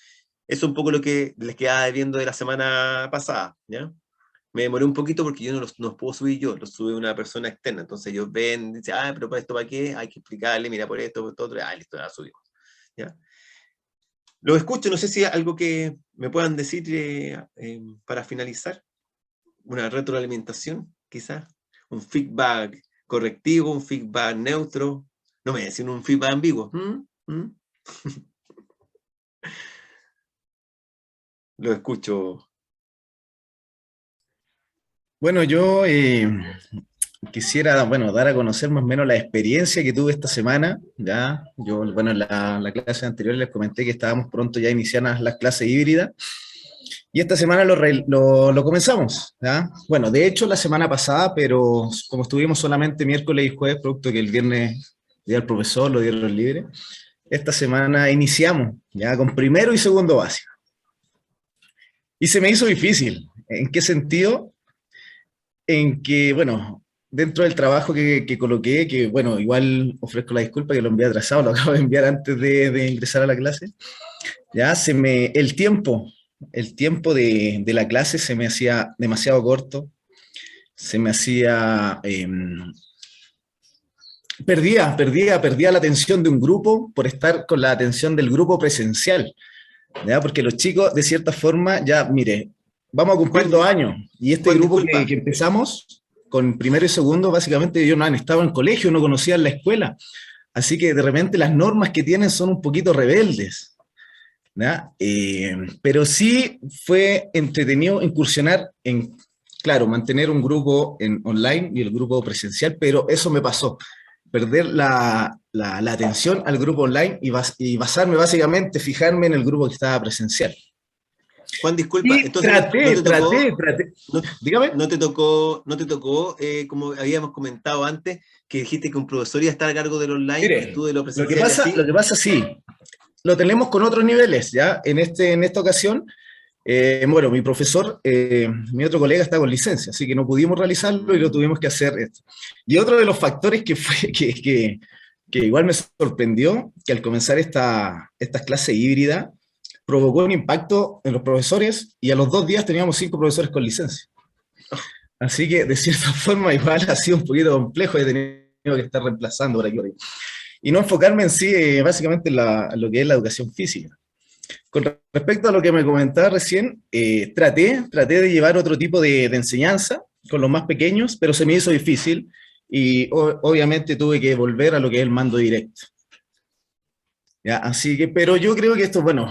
Eso es un poco lo que les quedaba viendo de la semana pasada, ¿ya? Me demoré un poquito porque yo no los puedo subir yo, los sube una persona externa, entonces ellos ven, dicen, pero para esto, ¿para qué? Hay que explicarle, mira, por esto, por esto, otro, listo, ya subimos, ¿ya? Lo escucho, no sé si hay algo que me puedan decir para finalizar, una retroalimentación, quizás, un feedback correctivo, un feedback neutro, no me decían un feedback ambiguo. Lo escucho. Bueno, yo quisiera, bueno, dar a conocer más o menos la experiencia que tuve esta semana, ¿ya? Yo, bueno, en la clase anterior les comenté que estábamos pronto ya a iniciar las clases híbridas, y esta semana lo comenzamos, ¿ya? Bueno, de hecho la semana pasada, pero como estuvimos solamente miércoles y jueves, producto que el viernes día del profesor lo dieron libre, esta semana iniciamos, ya, con primero y segundo básico. Y se me hizo difícil. ¿En qué sentido? En que, bueno, dentro del trabajo que coloqué, que, bueno, igual ofrezco la disculpa que lo envié atrasado, lo acabo de enviar antes de ingresar a la clase, ya el tiempo de la clase se me hacía demasiado corto, se me hacía... perdía la atención de un grupo por estar con la atención del grupo presencial, ¿ya? Porque los chicos, de cierta forma, ya, mire, vamos a cumplir 2 años, y este grupo que empezamos, con primero y segundo, básicamente ellos no han estado en colegio, no conocían la escuela, así que de repente las normas que tienen son un poquito rebeldes, ¿ya? Pero sí fue entretenido incursionar en, claro, mantener un grupo online y el grupo presencial, pero eso me pasó, perder la atención al grupo online y basarme básicamente, fijarme en el grupo que estaba presencial. Juan, disculpa, y entonces traté. Dígame. ¿No te tocó, como habíamos comentado antes, que dijiste que un profesor iba a estar a cargo del online? Mire, y tú de lo presencial? lo que pasa, sí, lo tenemos con otros niveles, ¿ya? En esta ocasión, bueno, mi profesor, mi otro colega está con licencia, así que no pudimos realizarlo y lo tuvimos que hacer esto. Y otro de los factores que fue que igual me sorprendió, que al comenzar estas clases híbridas, provocó un impacto en los profesores, y a los 2 días teníamos 5 profesores con licencia. Así que, de cierta forma, igual ha sido un poquito complejo, he tenido que estar reemplazando por aquí. Y no enfocarme en sí, básicamente, en lo que es la educación física. Con respecto a lo que me comentaba recién, traté de llevar otro tipo de enseñanza con los más pequeños, pero se me hizo difícil, y obviamente tuve que volver a lo que es el mando directo. ¿Ya? Así que, pero yo creo que esto, bueno,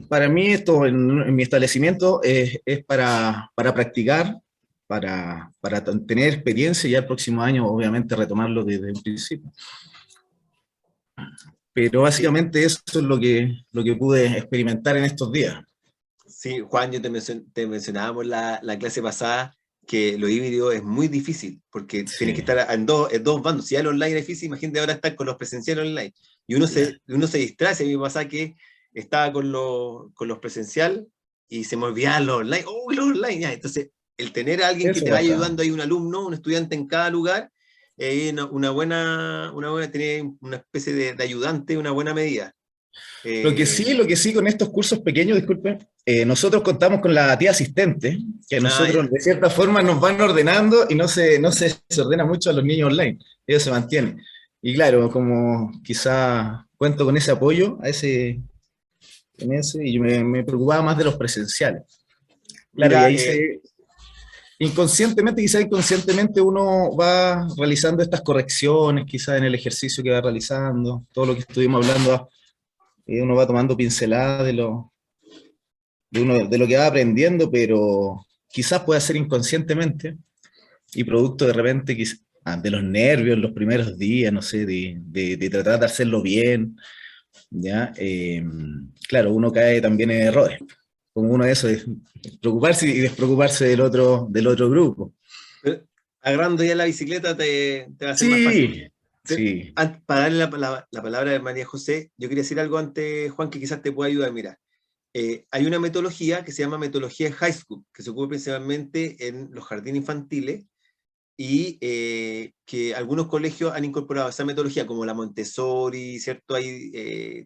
para mí esto en mi establecimiento es para practicar, para tener experiencia, y ya el próximo año obviamente retomarlo desde un principio. Pero básicamente eso es lo que pude experimentar en estos días. Sí, Juan, yo te mencionábamos la clase pasada, que lo híbrido es muy difícil, porque tienes que estar en dos bandos. Si ya el online es difícil, imagínate ahora estar con los presenciales online. Y uno se distrae. A mí me pasa que estaba con los presencial y se me olvidaban los online. ¡Oh, los online! Ya. Entonces el tener a alguien que Eso te vaya pasa. ayudando, ahí un alumno, un estudiante en cada lugar, una buena, tener una especie de ayudante, una buena medida. Lo que sí con estos cursos pequeños, disculpe, nosotros contamos con la tía asistente, que a nosotros Ya. de cierta forma nos van ordenando y no se ordena mucho a los niños online, ellos se mantienen. Y claro, como quizá cuento con ese apoyo y me preocupaba más de los presenciales. Claro, y Mira, ahí inconscientemente, quizá inconscientemente uno va realizando estas correcciones, quizá en el ejercicio que va realizando, todo lo que estuvimos hablando, uno va tomando pinceladas de lo que va aprendiendo, pero quizás pueda ser inconscientemente y producto de repente de los nervios, los primeros días, no sé, de tratar de hacerlo bien, ¿ya? Claro, uno cae también en errores. Como uno de esos es preocuparse y despreocuparse del otro grupo. agarrando ya la bicicleta te va a ser más fácil. Sí, sí. Para darle la palabra a María José, yo quería decir algo antes, Juan, que quizás te pueda ayudar. Mira, hay una metodología que se llama metodología High School, que se ocupa principalmente en los jardines infantiles, y que algunos colegios han incorporado esa metodología, como la Montessori, ¿cierto? Hay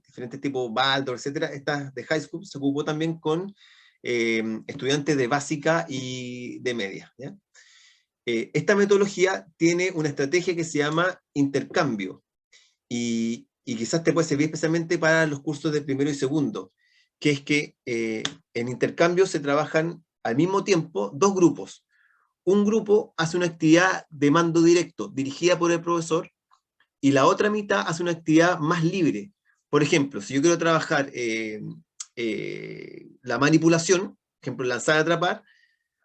diferentes tipos, Waldorf, etcétera. Esta de High School se ocupó también con estudiantes de básica y de media, ¿ya? Esta metodología tiene una estrategia que se llama intercambio, y quizás te puede servir especialmente para los cursos de primero y segundo, que es que en intercambio se trabajan al mismo tiempo dos grupos. Un grupo hace una actividad de mando directo, dirigida por el profesor, y la otra mitad hace una actividad más libre. Por ejemplo, si yo quiero trabajar la manipulación, por ejemplo, lanzar a atrapar,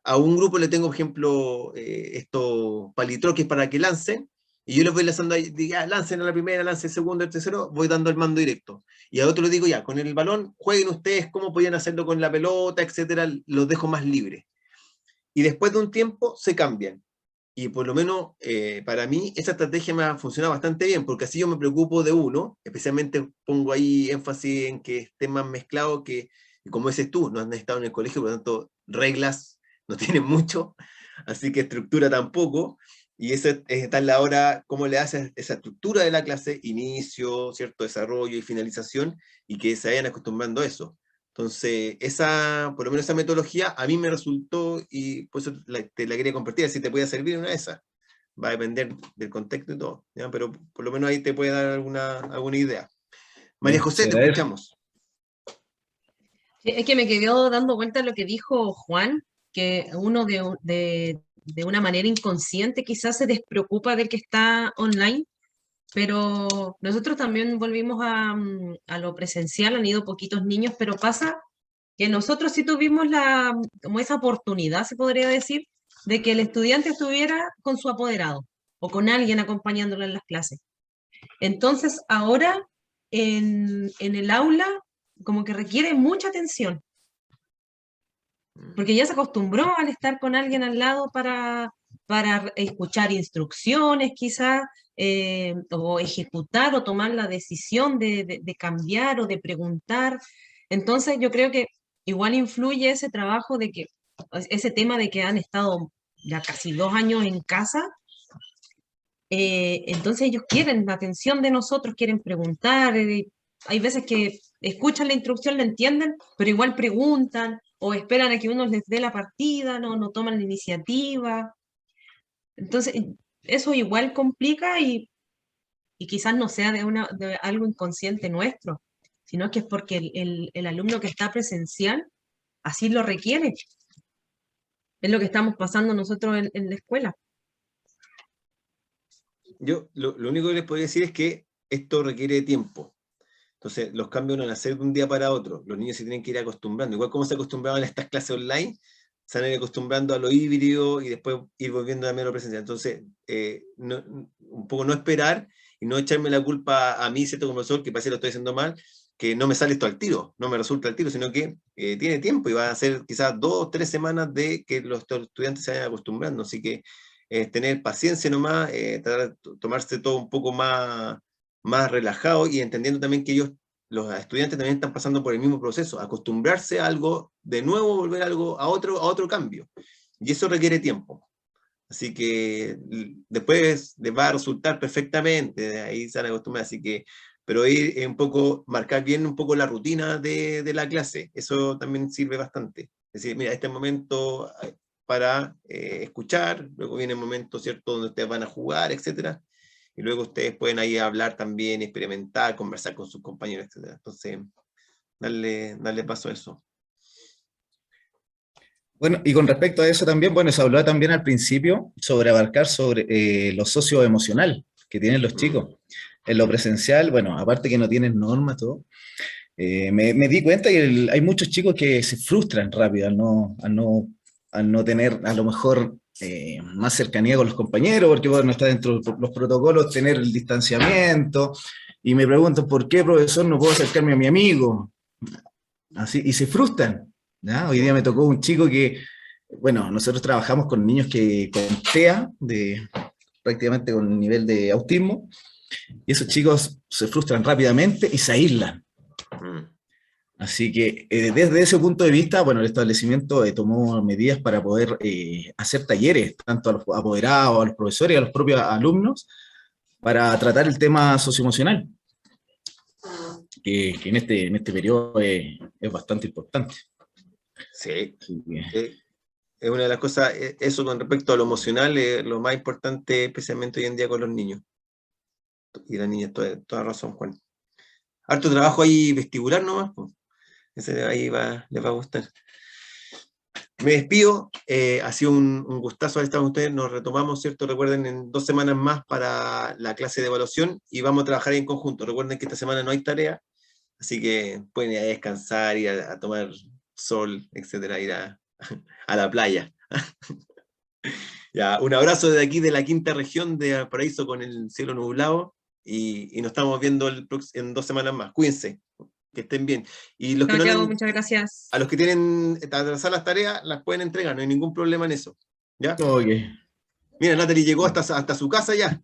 a un grupo le tengo, por ejemplo, estos palitroques para que lancen, y yo les voy lanzando ahí, ya, lancen a la primera, lancen el segundo, el tercero, voy dando el mando directo. Y a otro les digo, ya, con el balón, jueguen ustedes cómo podían hacerlo con la pelota, etcétera, los dejo más libres. Y después de un tiempo se cambian. Y por lo menos para mí esa estrategia me ha funcionado bastante bien, porque así yo me preocupo de uno, especialmente pongo ahí énfasis en que esté más mezclado, que, como dices tú, no han estado en el colegio, por lo tanto, reglas no tienen mucho, así que estructura tampoco, y eso está en la hora, cómo le haces esa estructura de la clase, inicio, cierto desarrollo y finalización, y que se vayan acostumbrando a eso. Entonces, por lo menos esa metodología a mí me resultó, y por eso te la quería compartir, así te puede servir una de esas. Va a depender del contexto y todo, ¿ya? Pero por lo menos ahí te puede dar alguna idea. María Ya, José, se te agradece. escuchamos. Es que me quedó dando vuelta lo que dijo Juan, que uno de una manera inconsciente quizás se despreocupa del que está online, pero nosotros también volvimos a lo presencial, han ido poquitos niños, pero pasa que nosotros sí tuvimos como esa oportunidad, se podría decir, de que el estudiante estuviera con su apoderado o con alguien acompañándolo en las clases. Entonces, ahora en el aula como que requiere mucha atención, porque ya se acostumbró al estar con alguien al lado para escuchar instrucciones quizás, o ejecutar o tomar la decisión de cambiar o de preguntar. Entonces yo creo que igual influye ese trabajo ese tema de que han estado ya casi 2 años en casa. Entonces ellos quieren la atención de nosotros, quieren preguntar. Hay veces que escuchan la instrucción, la entienden, pero igual preguntan o esperan a que uno les dé la partida, no toman la iniciativa. Entonces, eso igual complica y quizás no sea de algo inconsciente nuestro, sino que es porque el alumno que está presencial así lo requiere. Es lo que estamos pasando nosotros en la escuela. Yo lo único que les podría decir es que esto requiere tiempo. Entonces, los cambios no van a ser de un día para otro. Los niños se tienen que ir acostumbrando. Igual como se acostumbraban a estas clases online, se van a ir acostumbrando a lo híbrido y después ir volviendo a la presencial. Entonces, un poco no esperar y no echarme la culpa a mí, cierto, como profesor, que parece que lo estoy haciendo mal, que no me sale esto al tiro, no me resulta al tiro, sino que tiene tiempo y va a ser quizás 2 o 3 semanas de que los estudiantes se vayan acostumbrando. Así que tener paciencia nomás, tratar de tomarse todo un poco más relajado y entendiendo también que los estudiantes también están pasando por el mismo proceso, acostumbrarse a algo, de nuevo volver a otro cambio. Y eso requiere tiempo. Así que después les va a resultar perfectamente, ahí se van a acostumbrar, así que, pero ir un poco, marcar bien un poco la rutina de la clase, eso también sirve bastante. Es decir, mira, este momento para escuchar, luego viene el momento, ¿cierto?, donde ustedes van a jugar, etcétera, y luego ustedes pueden ahí hablar también, experimentar, conversar con sus compañeros, etcétera. Entonces, darle paso a eso. Bueno, y con respecto a eso también, bueno, se habló también al principio sobre abarcar sobre lo socioemocional que tienen los chicos. En lo presencial, bueno, aparte que no tienen normas, todo, me di cuenta que hay muchos chicos que se frustran rápido al no tener a lo mejor más cercanía con los compañeros, porque bueno, no está dentro de los protocolos tener el distanciamiento, y me preguntan, ¿por qué, profesor, no puedo acercarme a mi amigo? Así, y se frustran. ¿Ya? Hoy día me tocó un chico que, bueno, nosotros trabajamos con niños con TEA, prácticamente con un nivel de autismo, y esos chicos se frustran rápidamente y se aíslan. Así que desde ese punto de vista, bueno, el establecimiento tomó medidas para poder hacer talleres, tanto a los apoderados, a los profesores y a los propios alumnos, para tratar el tema socioemocional, que en este periodo es bastante importante. Sí, es una de las cosas, eso con respecto a lo emocional, es lo más importante, especialmente hoy en día con los niños. Y las niñas, toda razón, Juan. Harto trabajo ahí vestibular nomás, pues. Ese ahí les va a gustar. Me despido, ha sido un gustazo haber estado con ustedes, nos retomamos, ¿cierto? Recuerden, en 2 semanas más para la clase de evaluación y vamos a trabajar en conjunto. Recuerden que esta semana no hay tarea, así que pueden ir a descansar, ir a tomar sol, etcétera, ir a la playa. Ya, un abrazo desde aquí de la 5ª región de Valparaíso con el cielo nublado y nos estamos viendo en 2 semanas más. Cuídense, que estén bien. Y los que Santiago, muchas gracias. a los que tienen atrasadas las tareas, las pueden entregar, no hay ningún problema en eso. ¿Ya? Ok. Mira, Natalie llegó hasta su casa ya.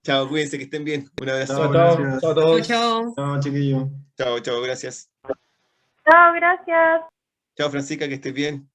Chao, cuídense, que estén bien. Un abrazo. Chao, gracias. Chao a todos. Chao. Chao, chiquillos. Chao, gracias. Chao, gracias. Chao, Francisca, que estés bien.